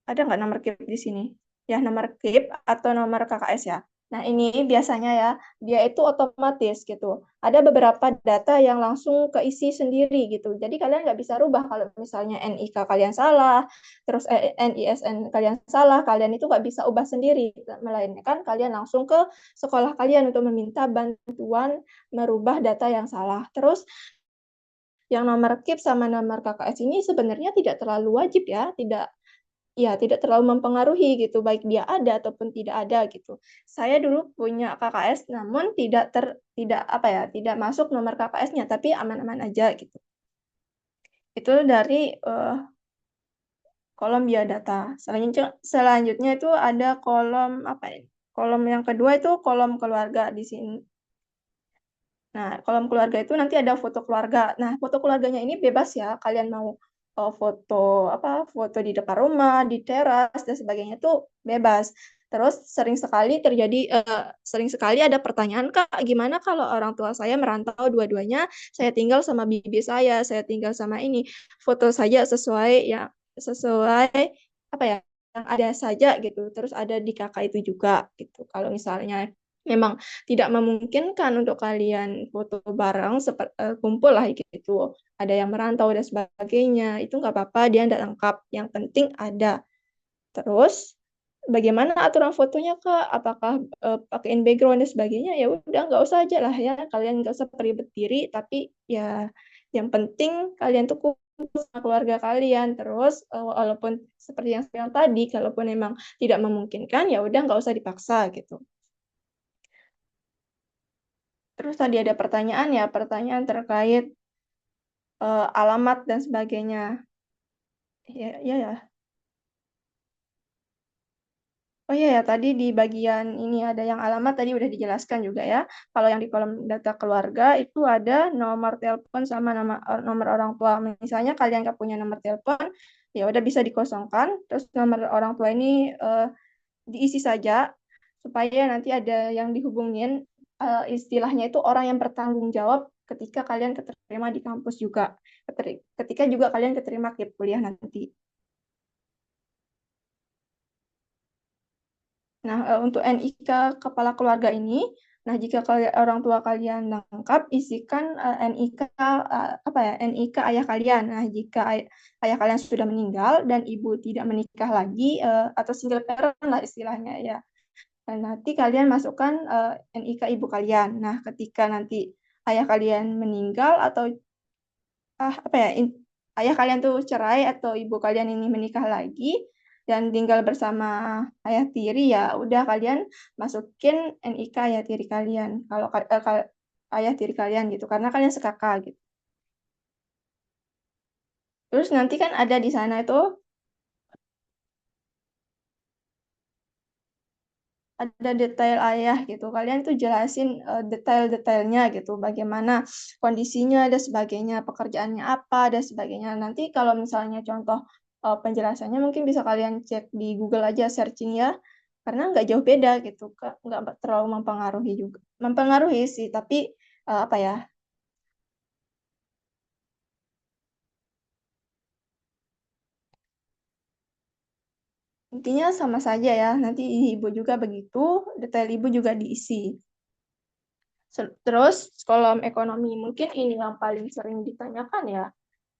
Ada nggak nomor KIP di sini? Ya, nomor KIP atau nomor KKS ya. Nah, ini biasanya ya, dia itu otomatis gitu. Ada beberapa data yang langsung keisi sendiri gitu. Jadi kalian nggak bisa rubah kalau misalnya NIK kalian salah, terus NISN kalian salah, kalian itu nggak bisa ubah sendiri. Melainkan kalian langsung ke sekolah kalian untuk meminta bantuan merubah data yang salah. Terus yang nomor KIP sama nomor KKS ini sebenarnya tidak terlalu wajib ya, tidak terlalu mempengaruhi gitu, baik dia ada ataupun tidak ada gitu. Saya dulu punya KKS, namun tidak masuk nomor KKS-nya, tapi aman-aman aja gitu. Itu dari kolom biodata. Selanjutnya itu ada kolom kolom yang kedua itu kolom keluarga di sini. Nah, kolom keluarga itu nanti ada foto keluarga. Nah, foto keluarganya ini bebas ya, kalian mau foto di depan rumah, di teras dan sebagainya itu bebas. Terus sering sekali ada pertanyaan, Kak, gimana kalau orang tua saya merantau dua-duanya, saya tinggal sama bibi saya tinggal sama ini, foto saja sesuai yang ada saja gitu. Terus ada di kakak itu juga gitu. Kalau misalnya memang tidak memungkinkan untuk kalian foto bareng, kumpul lah gitu, ada yang merantau dan sebagainya, itu nggak apa-apa, dia tidak lengkap, yang penting ada. Terus bagaimana aturan fotonya, Kak? Apakah pakaiin background dan sebagainya? Ya udah, nggak usah aja lah ya, kalian nggak usah peribet diri, tapi ya yang penting kalian tuh sama keluarga kalian. Terus walaupun seperti yang saya bilang tadi, kalaupun memang tidak memungkinkan, ya udah nggak usah dipaksa gitu. Terus tadi ada pertanyaan ya, pertanyaan terkait alamat dan sebagainya. Ya. Oh iya ya, tadi di bagian ini ada yang alamat tadi udah dijelaskan juga ya. Kalau yang di kolom data keluarga itu ada nomor telepon sama nomor orang tua. Misalnya kalian nggak punya nomor telepon, ya udah bisa dikosongkan. Terus nomor orang tua ini diisi saja supaya nanti ada yang dihubungin. Istilahnya itu orang yang bertanggung jawab ketika kalian keterima di kampus juga. Ketika juga kalian keterima ke kuliah nanti. Nah, untuk NIK kepala keluarga ini, nah jika orang tua kalian lengkap, isikan NIK NIK ayah kalian. Nah, jika ayah kalian sudah meninggal dan ibu tidak menikah lagi atau single parent lah istilahnya ya. Dan nanti kalian masukkan NIK ibu kalian. Nah, ketika nanti ayah kalian meninggal atau ayah kalian tuh cerai atau ibu kalian ini menikah lagi dan tinggal bersama ayah tiri, ya udah kalian masukin NIK ayah tiri kalian kalau ayah tiri kalian gitu karena kalian sekakak gitu. Terus nanti kan ada di sana itu ada detail ayah gitu. Kalian tuh jelasin detail-detailnya gitu, bagaimana kondisinya dan sebagainya, pekerjaannya apa dan sebagainya. Nanti kalau misalnya contoh penjelasannya mungkin bisa kalian cek di Google aja searching ya, karena nggak jauh beda gitu, nggak terlalu mempengaruhi juga. Mempengaruhi sih, tapi apa ya? Intinya sama saja ya. Nanti ibu juga begitu, detail ibu juga diisi. Terus kolom ekonomi mungkin ini yang paling sering ditanyakan ya.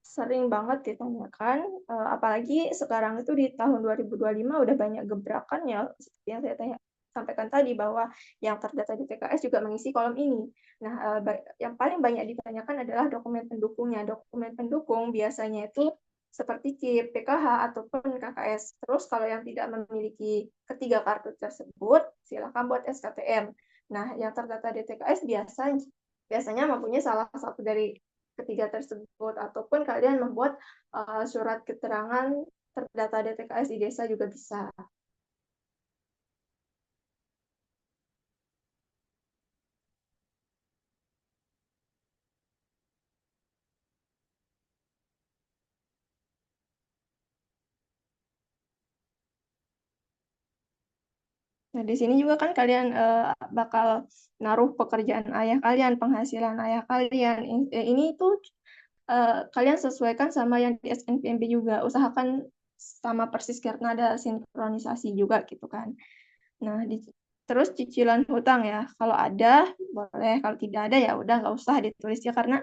Sering banget ditanyakan, apalagi sekarang itu di tahun 2025 udah banyak gebrakan ya, seperti yang saya sampaikan tadi bahwa yang terdata di TKS juga mengisi kolom ini. Nah, yang paling banyak ditanyakan adalah dokumen pendukungnya. Dokumen pendukung biasanya itu seperti KIP, PKH, ataupun KKS. Terus kalau yang tidak memiliki ketiga kartu tersebut, silakan buat SKTM. Nah, yang terdata di TKS biasanya mempunyai salah satu dari ketiga tersebut, ataupun kalian membuat surat keterangan terdata di TKS di desa juga bisa. Nah, di sini juga kan kalian bakal naruh pekerjaan ayah kalian, penghasilan ayah kalian. Ini tuh kalian sesuaikan sama yang di SNPMB juga. Usahakan sama persis karena ada sinkronisasi juga gitu kan. Nah, terus cicilan hutang ya. Kalau ada boleh, kalau tidak ada ya udah nggak usah ditulis ya karena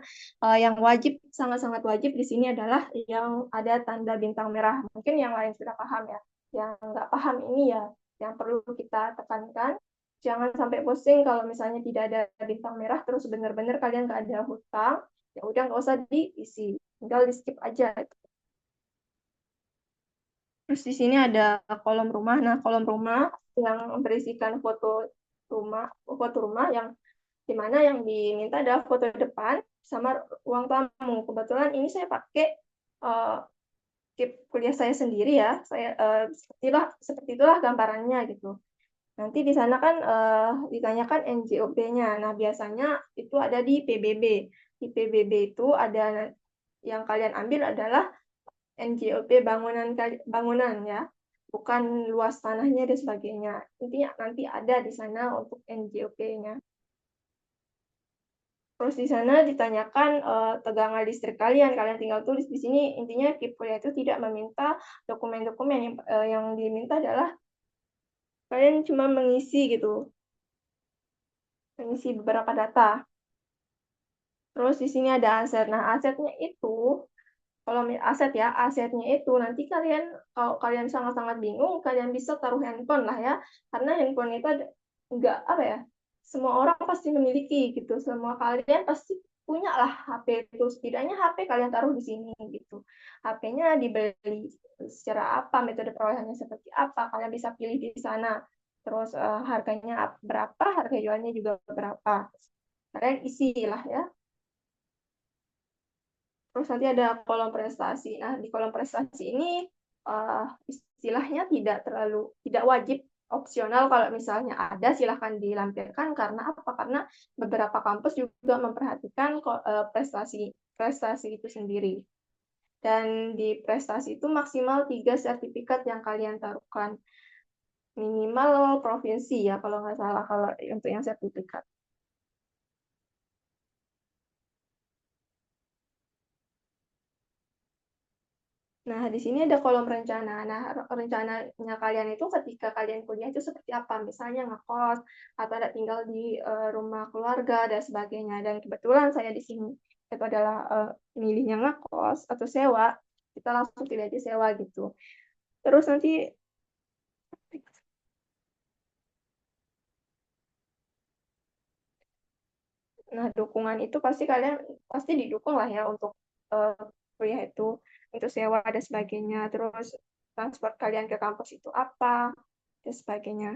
yang wajib sangat-sangat wajib di sini adalah yang ada tanda bintang merah. Mungkin yang lain sudah paham ya. Yang nggak paham ini ya yang perlu kita tekankan. Jangan sampai pusing kalau misalnya tidak ada bintang merah terus benar-benar kalian nggak ada hutang, ya udah nggak usah diisi, tinggal di skip aja. Terus di sini ada kolom rumah. Nah, kolom rumah yang berisikan foto rumah yang dimana yang diminta adalah foto depan sama ruang tamu. Kebetulan ini saya pakai tip kuliah saya sendiri ya. Saya seperti itulah gambarannya gitu. Nanti di sana kan ditanyakan NJOP-nya. Nah, biasanya itu ada di PBB. Di PBB itu ada yang kalian ambil adalah NJOP bangunan ya, bukan luas tanahnya dan sebagainya. Intinya nanti ada di sana untuk NJOP-nya. Terus di sana ditanyakan tegangan listrik kalian tinggal tulis di sini. Intinya Kipkuliah itu tidak meminta dokumen-dokumen yang diminta adalah kalian cuma mengisi gitu, mengisi beberapa data. Terus di sini ada aset. Nah, asetnya itu kalau asetnya itu nanti kalau kalian sangat-sangat bingung, kalian bisa taruh handphone lah ya, karena handphone itu enggak semua orang pasti memiliki gitu, semua kalian pasti punya lah HP itu, setidaknya HP kalian taruh di sini gitu. HP-nya dibeli secara apa, metode perolehannya seperti apa, kalian bisa pilih di sana. Terus harganya berapa, harga jualnya juga berapa. Kalian isi lah ya. Terus nanti ada kolom prestasi. Nah, di kolom prestasi ini istilahnya tidak wajib, opsional. Kalau misalnya ada silahkan dilampirkan. Karena apa? Karena beberapa kampus juga memperhatikan prestasi itu sendiri. Dan di prestasi itu maksimal 3 sertifikat yang kalian taruhkan. Minimal provinsi ya kalau nggak salah kalau untuk yang sertifikat. Nah, di sini ada kolom rencana. Nah, rencananya kalian itu ketika kalian kuliah itu seperti apa? Misalnya ngekos, atau ada tinggal di rumah keluarga, dan sebagainya. Dan kebetulan saya di sini itu adalah milihnya ngekos atau sewa. Kita langsung pilih aja sewa gitu. Terus nanti, nah dukungan itu pasti kalian pasti didukung lah ya untuk kuliah itu, untuk sewa dan sebagainya. Terus transport kalian ke kampus itu apa, dan sebagainya.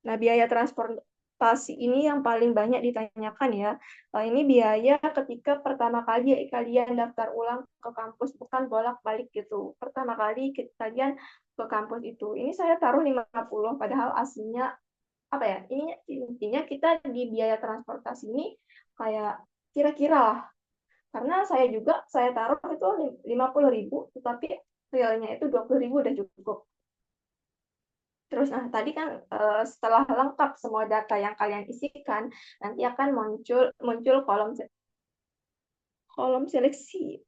Nah, biaya transportasi ini yang paling banyak ditanyakan ya. Ini biaya ketika pertama kali kalian daftar ulang ke kampus, bukan bolak-balik gitu. Pertama kali kalian ke kampus itu. Ini saya taruh 50, padahal aslinya apa ya? Ini intinya kita di biaya transportasi ini kayak kira-kira lah. Karena saya taruh itu 50.000, tetapi realnya itu 20.000 udah cukup. Terus, nah tadi kan setelah lengkap semua data yang kalian isikan, nanti akan muncul kolom seleksi.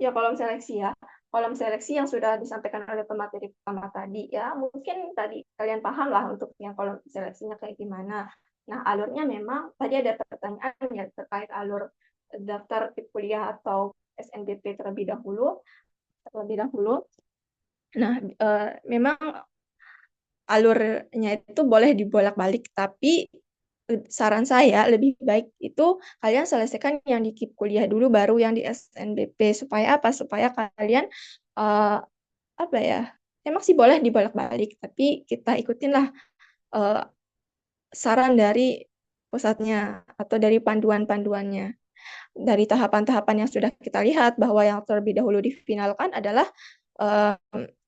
Ya, kolom seleksi ya. Kolom seleksi yang sudah disampaikan oleh pemateri pertama tadi ya. Mungkin tadi kalian paham lah untuk yang kolom seleksinya kayak gimana. Nah, alurnya memang tadi ada pertanyaan ya terkait alur daftar kuliah atau SNBP terlebih dahulu. Nah, memang alurnya itu boleh dibolak-balik, tapi saran saya lebih baik itu kalian selesaikan yang di KIP kuliah dulu, baru yang di SNBP. Supaya apa? Supaya kalian apa ya? Emang sih boleh dibolak-balik, tapi kita ikutinlah saran dari pusatnya atau dari panduan-panduannya. Dari tahapan-tahapan yang sudah kita lihat bahwa yang terlebih dahulu difinalkan adalah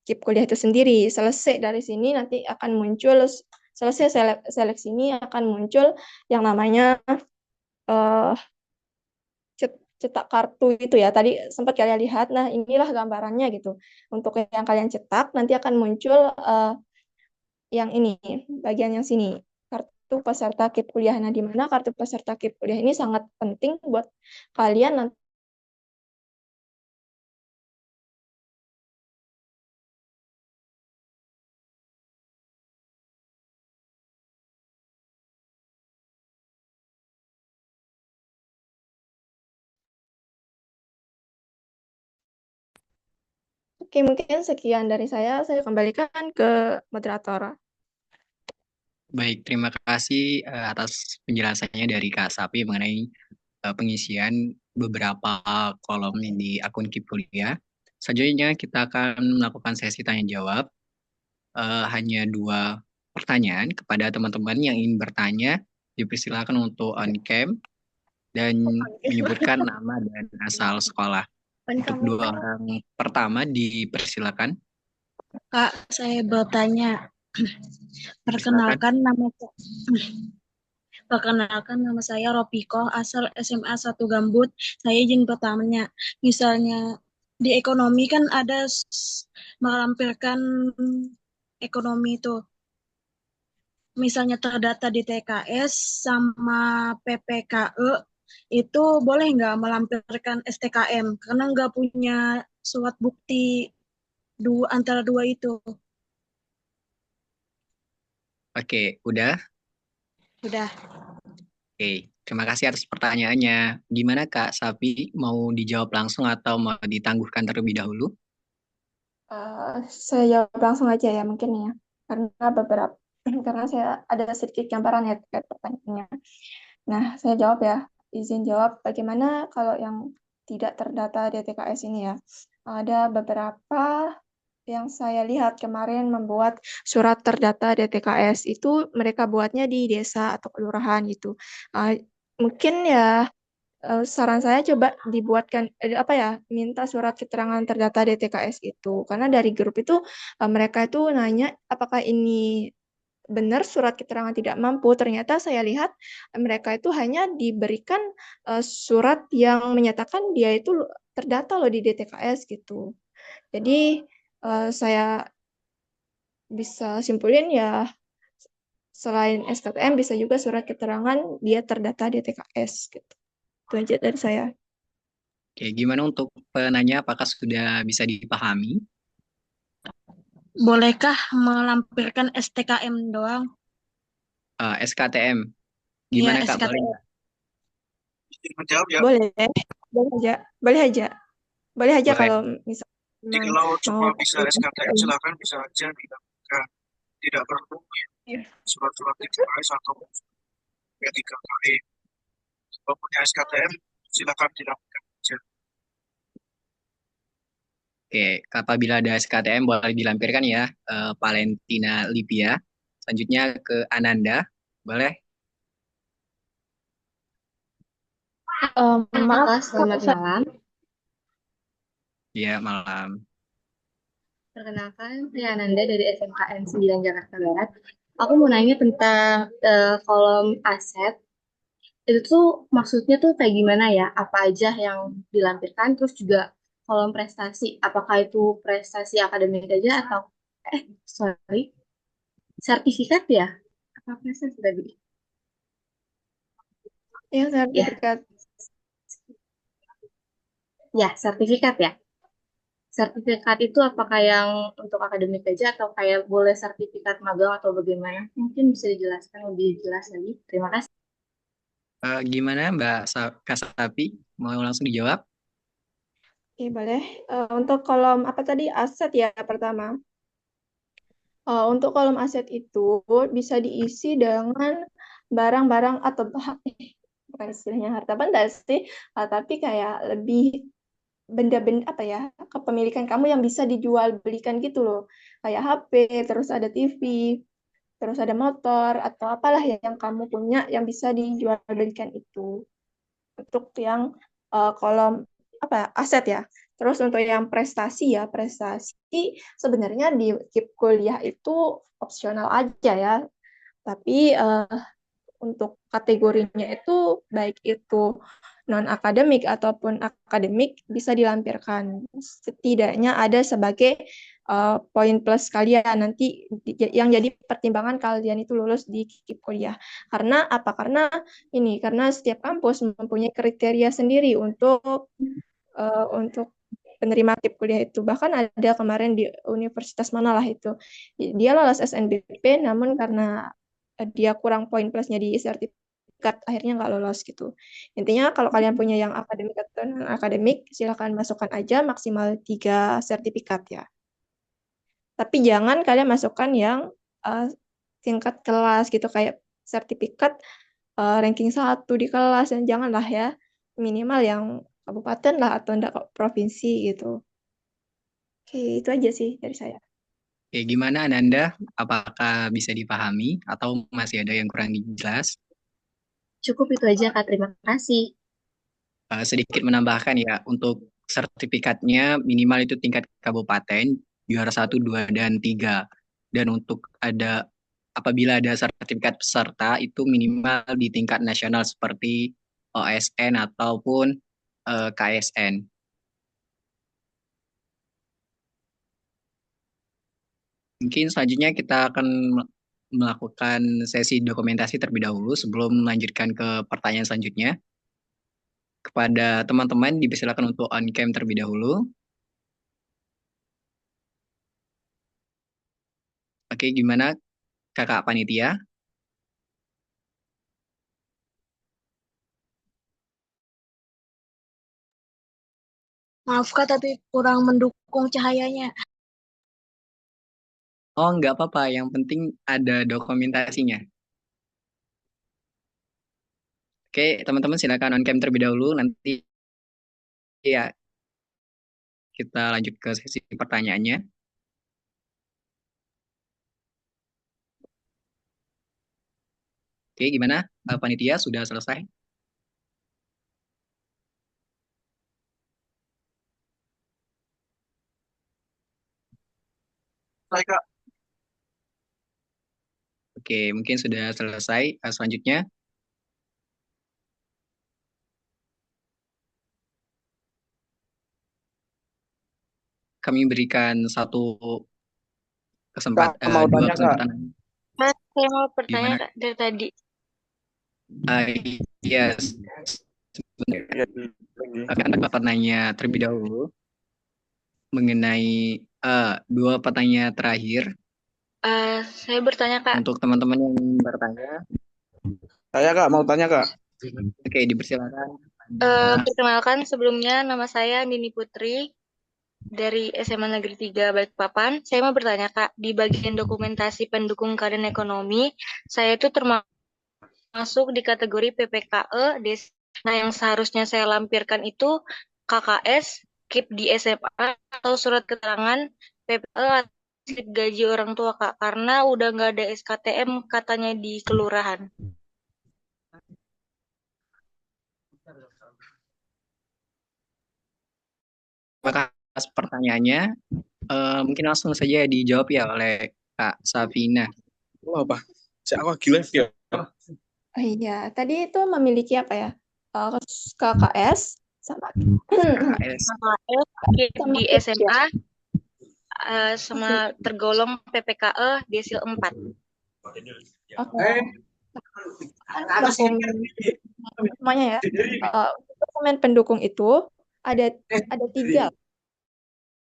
KIP kuliah itu sendiri. Selesai dari sini nanti akan muncul, selesai seleksi ini akan muncul yang namanya cetak kartu itu ya. Tadi sempat kalian lihat. Nah, inilah gambarannya gitu. Untuk yang kalian cetak nanti akan muncul yang ini, bagian yang sini. Kartu peserta KIP kuliah. Nah, di mana kartu peserta KIP kuliah ini sangat penting buat kalian nanti. Oke, mungkin sekian dari saya kembalikan ke moderator. Baik, terima kasih atas penjelasannya dari Kak Sapi mengenai pengisian beberapa kolom di akun KIP kuliah. Selanjutnya kita akan melakukan sesi tanya jawab. Hanya 2 pertanyaan kepada teman-teman yang ingin bertanya. Dipersilakan untuk on cam dan menyebutkan nama dan asal sekolah. Untuk 2 orang pertama dipersilakan. Kak, saya bertanya. Perkenalkan nama saya Ropiko, asal SMA 1 Gambut. Saya izin bertanya, misalnya di ekonomi kan ada melampirkan ekonomi itu. Misalnya terdata di TKS sama PPKE, itu boleh nggak melampirkan STKM? Karena nggak punya surat bukti antara dua itu. Oke, udah? Sudah. Oke, terima kasih atas pertanyaannya. Gimana Kak Sapi, mau dijawab langsung atau mau ditangguhkan terlebih dahulu? Saya jawab langsung aja ya mungkin ya, karena saya ada sedikit gambaran ya terkait pertanyaannya. Nah, saya jawab ya. izin jawab, bagaimana kalau yang tidak terdata DTKS ini ya? Ada beberapa yang saya lihat kemarin membuat surat terdata DTKS itu mereka buatnya di desa atau kelurahan gitu. Mungkin ya saran saya coba dibuatkan minta surat keterangan terdata DTKS itu karena dari grup itu mereka itu nanya apakah ini benar surat keterangan tidak mampu. Ternyata saya lihat mereka itu hanya diberikan surat yang menyatakan dia itu terdata loh di DTKS gitu. Jadi saya bisa simpulin ya selain SKTM bisa juga surat keterangan dia terdata di TKS gitu. Itu aja dari saya. Oke, gimana untuk penanya? Apakah sudah bisa dipahami? Bolehkah melampirkan STKM doang? SKTM, Iya, gimana Kak? Boleh SKTM. nggak? Izin menjawab ya. Boleh aja. Boleh aja Boleh. kalau misalnya Jadi kalau cuma mau bisa SKTM silakan bisa aja dilakukan. Tidak perlu surat-surat TKS atau P3KE. Kalau punya SKTM silakan dilakukan aja. Oke, apabila ada SKTM boleh dilampirkan ya, Valentina Livia. Selanjutnya ke Ananda, boleh? Maaf, selamat malam. Ya, malam. Perkenalkan, saya Ananda dari SMKN 9 Jakarta Barat. Aku mau nanya tentang kolom aset. Itu tuh maksudnya tuh kayak gimana ya? Apa aja yang dilampirkan? Terus juga kolom prestasi. Apakah itu prestasi akademik aja atau sertifikat ya? Apa prestasi tadi? yang sertifikat. Ya, sertifikat ya. Sertifikat itu apakah yang untuk akademik aja atau kayak boleh sertifikat magang atau bagaimana? Mungkin bisa dijelaskan lebih jelas lagi. Terima kasih. Gimana Mbak Kasapi? Mau langsung dijawab? Oke, boleh. Untuk kolom apa tadi aset ya pertama. Untuk kolom aset itu bisa diisi dengan barang-barang atau bukan istilahnya harta benda sih, tapi kayak lebih benda-benda kepemilikan kamu yang bisa dijual belikan gitu loh, kayak HP, terus ada TV, terus ada motor atau apalah yang kamu punya yang bisa dijual belikan itu untuk yang kolom aset ya. Terus untuk yang prestasi sebenarnya di KIP kuliah itu opsional aja ya, tapi untuk kategorinya itu baik itu non akademik ataupun akademik bisa dilampirkan. Setidaknya ada sebagai poin plus kalian nanti yang jadi pertimbangan kalian itu lulus di KIP kuliah. Karena apa? Karena setiap kampus mempunyai kriteria sendiri untuk penerima KIP kuliah itu. Bahkan ada kemarin di universitas manalah itu dia lolos SNBP namun karena dia kurang poin plusnya di sertifikat akhirnya nggak lolos gitu. Intinya kalau kalian punya yang akademik atau non akademik silakan masukkan aja maksimal 3 sertifikat ya. Tapi jangan kalian masukkan yang tingkat kelas gitu kayak sertifikat ranking 1 di kelas dan janganlah ya, minimal yang kabupaten lah atau enggak provinsi gitu. Oke, itu aja sih dari saya. Oke, gimana Ananda? Apakah bisa dipahami atau masih ada yang kurang jelas? Cukup itu aja, Kak. Terima kasih. Sedikit menambahkan ya, untuk sertifikatnya minimal itu tingkat kabupaten, juara 1, 2, dan 3. Dan untuk apabila ada sertifikat peserta itu minimal di tingkat nasional seperti OSN ataupun KSN. Mungkin selanjutnya kita akan melakukan sesi dokumentasi terlebih dahulu sebelum melanjutkan ke pertanyaan selanjutnya. Kepada teman-teman dipersilakan untuk on cam terlebih dahulu. Oke, gimana Kakak Panitia? Maaf Kak, tapi kurang mendukung cahayanya. Oh, nggak apa-apa. Yang penting ada dokumentasinya. Oke, teman-teman silakan on cam terlebih dahulu. Nanti ya kita lanjut ke sesi pertanyaannya. Oke, gimana? Panitia sudah selesai? Baik, Kak. Oke, mungkin sudah selesai. Selanjutnya, kami berikan satu Mau dua tanya, Kak. kesempatan. Mas, saya mau bertanya Gimana? Kak, dari tadi. Yes. Kami akan pertanyaan terlebih dahulu mengenai dua pertanyaan terakhir. Saya bertanya Kak. Untuk teman-teman yang bertanya. Saya Kak, mau tanya Kak. Oke, dipersilakan. Perkenalkan sebelumnya nama saya Nini Putri dari SMA Negeri 3 Balikpapan. Saya mau bertanya Kak, di bagian dokumentasi pendukung keadaan ekonomi, saya itu termasuk di kategori PPKE. Nah, yang seharusnya saya lampirkan itu KKS, KIP di SMA, atau surat keterangan PPE atau slip gaji orang tua Kak, karena udah nggak ada SKTM katanya di kelurahan. Terima kasih pertanyaannya. Mungkin langsung saja dijawab ya oleh Kak Safina. Oh, apa? Saya aku lagi live ya. Oh iya, tadi itu memiliki apa ya? KKS sama KKS. KIP di SMA sama tergolong PPKE desil 4. Oke. Semuanya ya. Dokumen pendukung itu ada tiga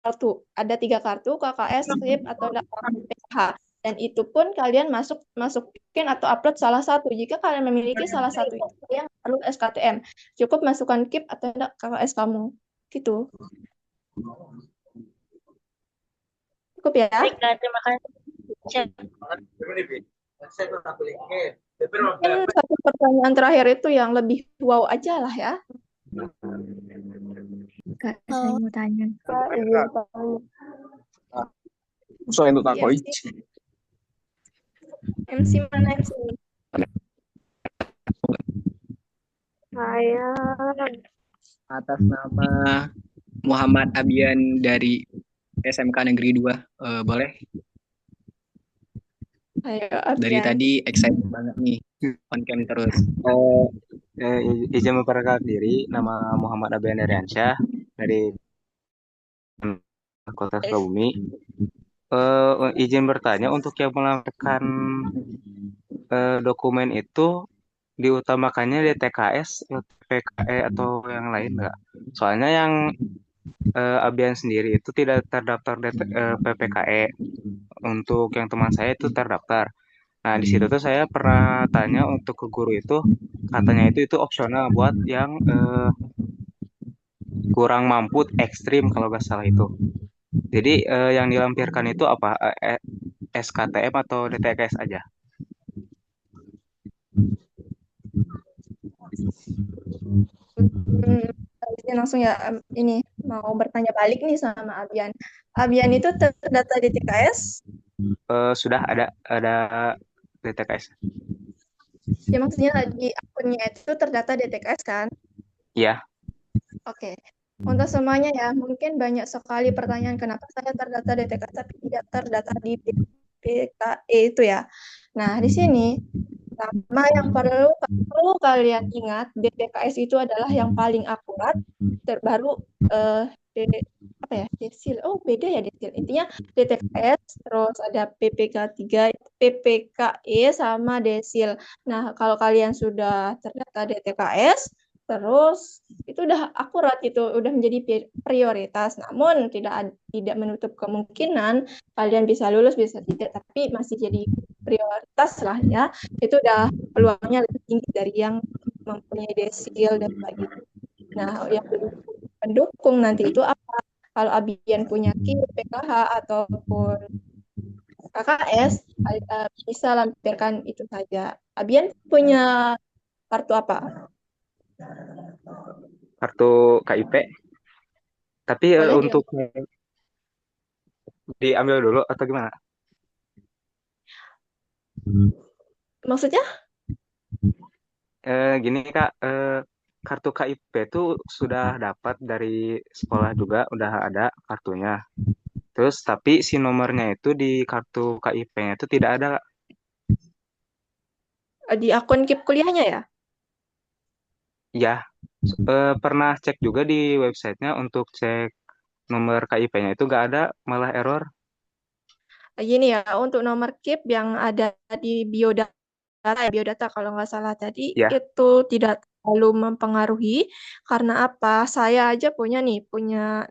kartu. Ada 3 kartu, KKS, SLIP, atau PKH. Dan itu pun kalian masukin atau upload salah satu. Jika kalian memiliki salah satu itu, kalian perlu SKTM. Cukup masukkan KIP atau KKS kamu. Gitu. Cukup ya? Baik, terima kasih. Mungkin satu pertanyaan terakhir itu yang lebih wow aja lah ya. Kak, saya mau tanya. Soal itu takoi. MC mana MC? Saya Atas nama Muhammad Abian dari SMK Negeri 2, boleh? Ayo, Dari tadi excited banget nih, on cam terus. Izin memperkenalkan diri, nama Muhammad Abian Daryansyah dari Kota Sukabumi. Izin bertanya, untuk yang melampirkan dokumen itu diutamakannya DTKS, PKE atau yang lain nggak? Soalnya yang Abian sendiri itu tidak terdaftar PPKE. Untuk yang teman saya itu terdaftar. Nah, di situ tuh saya pernah tanya untuk ke guru itu, katanya itu opsional buat yang kurang mampu ekstrim kalau nggak salah itu. Jadi yang dilampirkan itu apa? SKTM atau DTKS aja? Langsung ya, ini mau bertanya balik nih sama Abian. Abian itu terdata di TKS? Sudah ada DTKS. Ya maksudnya di akunnya itu terdata di TKS kan? Iya. Oke. Untuk semuanya ya, mungkin banyak sekali pertanyaan kenapa saya terdata di TKS tapi tidak terdata di PKE itu ya. Nah, di sini pertama yang perlu kalian ingat, DTKS itu adalah yang paling akurat, terbaru desil. Oh, beda ya desil. Intinya DTKS, terus ada PPK3, PPKE sama desil. Nah, kalau kalian sudah terdata DTKS, terus itu udah akurat, itu udah menjadi prioritas. Namun tidak menutup kemungkinan kalian bisa lulus, bisa tidak, tapi masih jadi prioritas lah ya. Itu udah peluangnya lebih tinggi dari yang mempunyai desil dan sebagainya. Nah, yang pendukung nanti itu apa? Kalau Abian punya KIP, PKH, ataupun KKS, bisa lampirkan itu saja. Abian punya kartu apa? kartu KIP. Tapi Boleh untuk diambil dulu atau gimana? maksudnya? Gini Kak, kartu KIP itu sudah dapat dari sekolah juga, udah ada kartunya. Terus tapi si nomornya itu di kartu KIP-nya itu tidak ada, Kak. Di akun KIP kuliahnya ya? Ya, pernah cek juga di websitenya untuk cek nomor KIP-nya itu nggak ada, malah error. Gini ya, untuk nomor KIP yang ada di biodata kalau nggak salah tadi Ya, itu tidak terlalu mempengaruhi karena apa? Saya aja punya nih, punya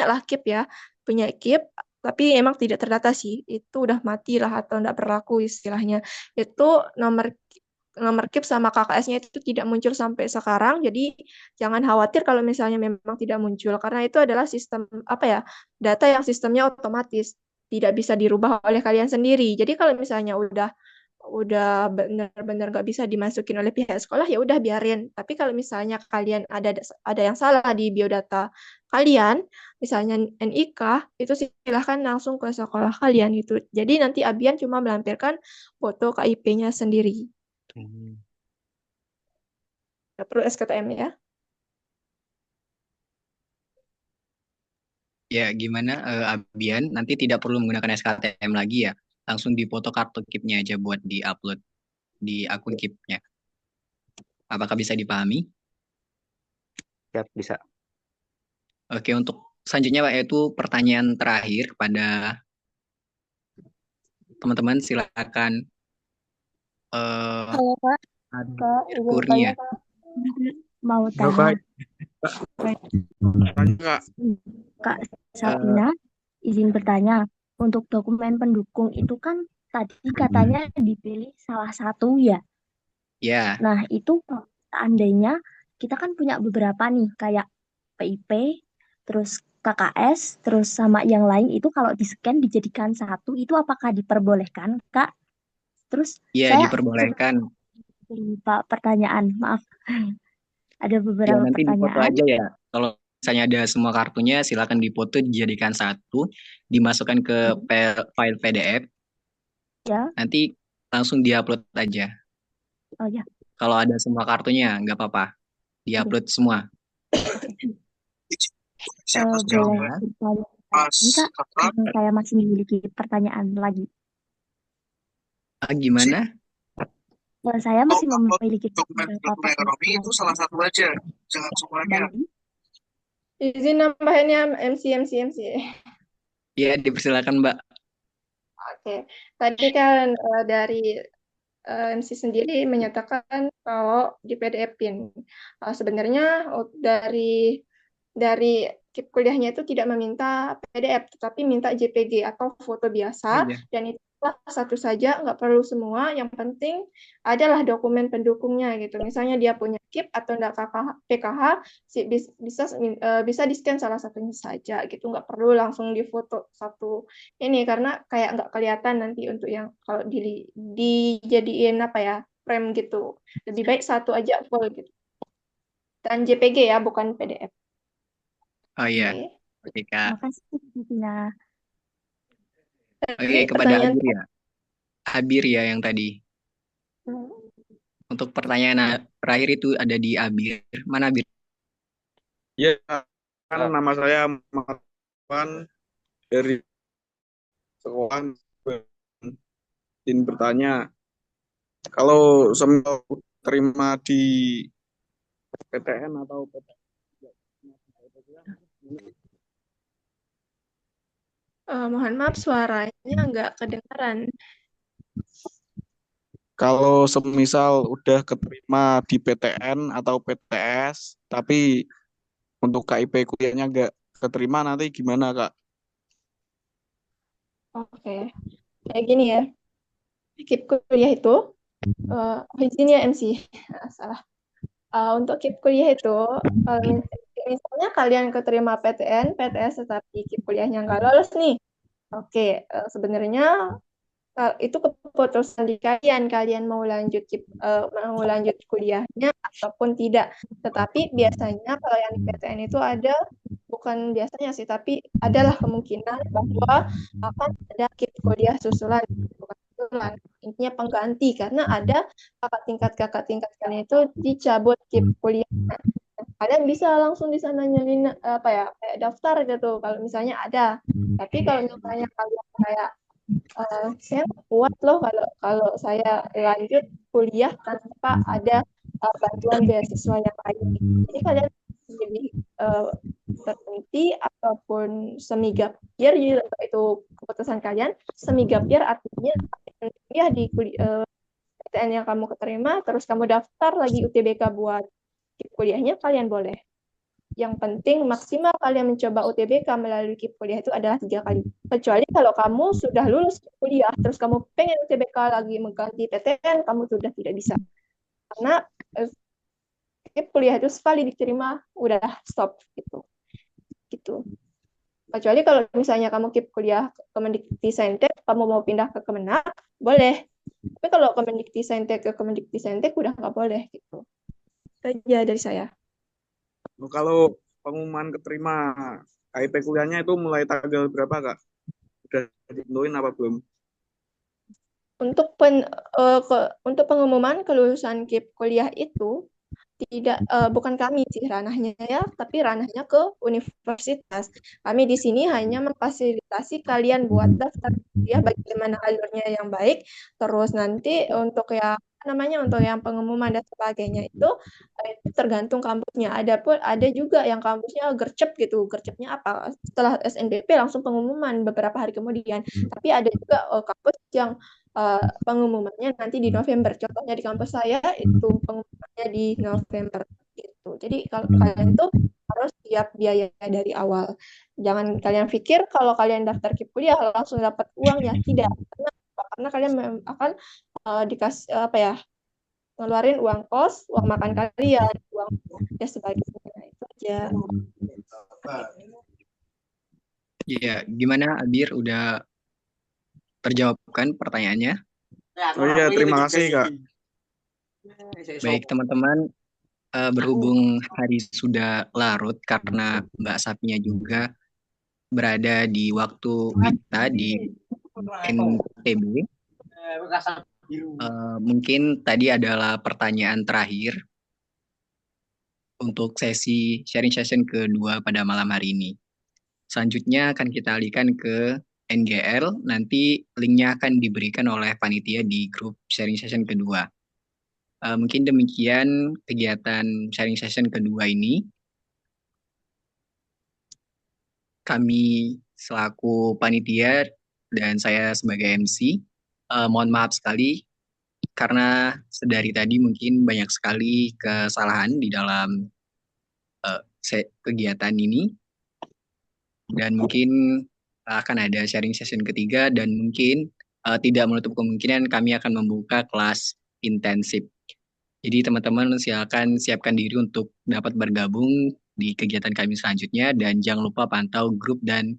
lah KIP ya, punya KIP, tapi emang tidak terdata sih. Itu udah mati lah atau nggak berlaku istilahnya. Itu nomor nomor KIP sama KKS-nya itu tidak muncul sampai sekarang. Jadi jangan khawatir kalau misalnya memang tidak muncul karena itu adalah sistem apa ya? Data yang sistemnya otomatis, tidak bisa dirubah oleh kalian sendiri. Jadi kalau misalnya udah benar-benar nggak bisa dimasukin oleh pihak sekolah ya udah biarin. Tapi kalau misalnya kalian ada yang salah di biodata kalian, misalnya NIK, itu silahkan langsung ke sekolah kalian gitu. Jadi nanti Abian cuma melampirkan foto KIP-nya sendiri. Nggak perlu SKTM ya. Ya, gimana Abian? Nanti tidak perlu menggunakan SKTM lagi ya. Langsung dipoto kartu KIP-nya aja buat di-upload di akun KIP-nya. Apakah bisa dipahami? ya bisa. Oke, untuk selanjutnya Pak, yaitu pertanyaan terakhir kepada teman-teman. Silakan. Halo Kak, Kak, izin Kurnia. tanya Kak. Mau Halo, tanya. Kak. Kak Sapina, izin bertanya. Untuk dokumen pendukung itu kan tadi katanya dipilih salah satu ya. Ya, Nah, itu seandainya kita kan punya beberapa nih, kayak PIP, terus KKS, terus sama yang lain itu kalau di-scan dijadikan satu, itu apakah diperbolehkan, Kak? Terus ya saya diperbolehkan. lupa pertanyaan, maaf. Ada Ya, beberapa nanti dipoto pertanyaan. aja ya. Kalau misalnya ada semua kartunya, silakan dipoto, dijadikan satu, dimasukkan ke file PDF, Ya, nanti langsung diupload aja. oh ya. Kalau ada semua kartunya, nggak apa-apa, diupload semua. Siapa Boleh jawaban? bertanya Mas lagi, Kak? Kapran, Saya masih memiliki pertanyaan lagi. Gimana? Saya masih upload memiliki dokumen beberapa ekonomi itu salah satu aja, jangan semuanya. lagi. Izin nambahinnya MC. Ya, dipersilakan Mbak. Oke, tadi kan dari MC sendiri menyatakan kalau di PDF-in. Sebenarnya dari KIP kuliahnya itu tidak meminta PDF, tetapi minta JPG atau foto biasa, Iya. dan itu satu saja, nggak perlu semua. Yang penting adalah dokumen pendukungnya gitu. Misalnya dia punya KIP atau enggak PKH, bisa di-scan salah satunya saja gitu. Nggak perlu langsung difoto satu ini karena kayak nggak kelihatan nanti untuk yang kalau dijadiin apa ya frame gitu. Lebih baik satu aja full gitu. Dan JPG ya, bukan PDF. Oh iya, Oke. oke Kak. Makasih, Tina. Oke, Jadi kepada pertanyaan Abir ya. Abir ya yang tadi. Untuk pertanyaan terakhir itu ada di Abir. Mana Abir? Ya, kan nama saya Marwan dari sekolah. Ingin bertanya, kalau semisal terima di PTN atau PTN? mohon maaf suaranya nggak kedengaran. Kalau semisal udah keterima di PTN atau PTS, tapi untuk KIP kuliahnya nggak keterima, nanti gimana, Kak? Oke, kayak gini ya. KIP kuliah itu, izin ya MC, salah. Untuk KIP kuliah itu, kalau misalnya kalian keterima PTN, PTS, tetapi KIP kuliahnya nggak lolos nih. Oke, sebenarnya itu keputusan di kalian mau lanjut kuliahnya ataupun tidak. Tetapi biasanya kalau yang di PTN itu ada, bukan biasanya sih, tapi adalah kemungkinan bahwa akan ada KIP kuliah susulan, bukan susulan, intinya pengganti, karena ada kakak tingkat kalian itu dicabut KIP kuliahnya. Kalian bisa langsung di sana nyelin kayak daftar gitu kalau misalnya ada. Tapi kalau misalnya kalian kayak saya nggak kuat loh kalau saya lanjut kuliah tanpa ada bantuan beasiswa yang lain. Jadi kalian pilih terhenti ataupun semi gap year, itu keputusan kalian. Semi gap year artinya kuliah di PTN yang kamu keterima, terus kamu daftar lagi UTBK buat kuliahnya, kalian boleh. Yang penting maksimal kalian mencoba UTBK melalui KIP kuliah itu adalah 3 kali. Kecuali kalau kamu sudah lulus kuliah, terus kamu pengen UTBK lagi mengganti PTN, kamu sudah tidak bisa. Karena KIP kuliah itu sekali diterima, udah stop gitu. Kecuali kalau misalnya kamu KIP kuliah Kemendikti-Saintek, kamu mau pindah ke Kemenak, boleh. Tapi kalau Kemendikti-Saintek ke Kemendikti-Saintek udah nggak boleh gitu. Itu aja dari saya. Kalau pengumuman keterima KIP kuliahnya itu mulai tanggal berapa, Kak? Udah ditentuin apa belum? Untuk pengumuman kelulusan KIP kuliah itu bukan kami sih ranahnya ya, tapi ranahnya ke universitas. Kami di sini hanya memfasilitasi kalian buat daftar kuliah bagaimana alurnya yang baik. Terus nanti untuk untuk yang pengumuman dan sebagainya itu tergantung kampusnya. Ada juga yang kampusnya gercep gitu. Gercepnya apa? Setelah SNBP langsung pengumuman beberapa hari kemudian. Tapi ada juga kampus yang pengumumannya nanti di November. Contohnya di kampus saya itu pengumumannya di November gitu. Jadi kalau kalian tuh harus siap biaya dari awal. Jangan kalian pikir kalau kalian daftar KIP kuliah langsung dapat uang, ya tidak. Karena kalian akan dikasih ngeluarin uang kos, uang makan kalian, uang ya sebagainya. Itu aja. Iya, gimana Abir, udah terjawabkan pertanyaannya? Oh iya, terima kasih, Kak. Baik teman-teman, berhubung hari sudah larut karena Mbak Sapinya juga berada di waktu kita di NTB, mungkin tadi adalah pertanyaan terakhir untuk sesi sharing session kedua pada malam hari ini. Selanjutnya akan kita alihkan ke NGL, nanti linknya akan diberikan oleh panitia di grup sharing session kedua. Mungkin demikian kegiatan sharing session kedua ini. Kami selaku panitia dan saya sebagai MC, mohon maaf sekali karena sedari tadi mungkin banyak sekali kesalahan di dalam kegiatan ini. Dan mungkin akan ada sharing session ketiga dan mungkin tidak menutup kemungkinan kami akan membuka kelas intensif. Jadi teman-teman silakan siapkan diri untuk dapat bergabung di kegiatan kami selanjutnya dan jangan lupa pantau grup dan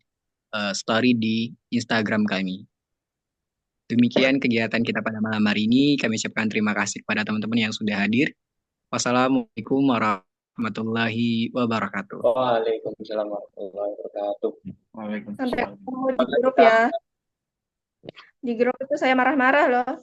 story di Instagram kami. Demikian kegiatan kita pada malam hari ini. Kami ucapkan terima kasih kepada teman-teman yang sudah hadir. Wassalamualaikum warahmatullahi wabarakatuh. Waalaikumsalam warahmatullahi wabarakatuh. Sampai ketemu di grup ya. Di grup itu saya marah-marah loh.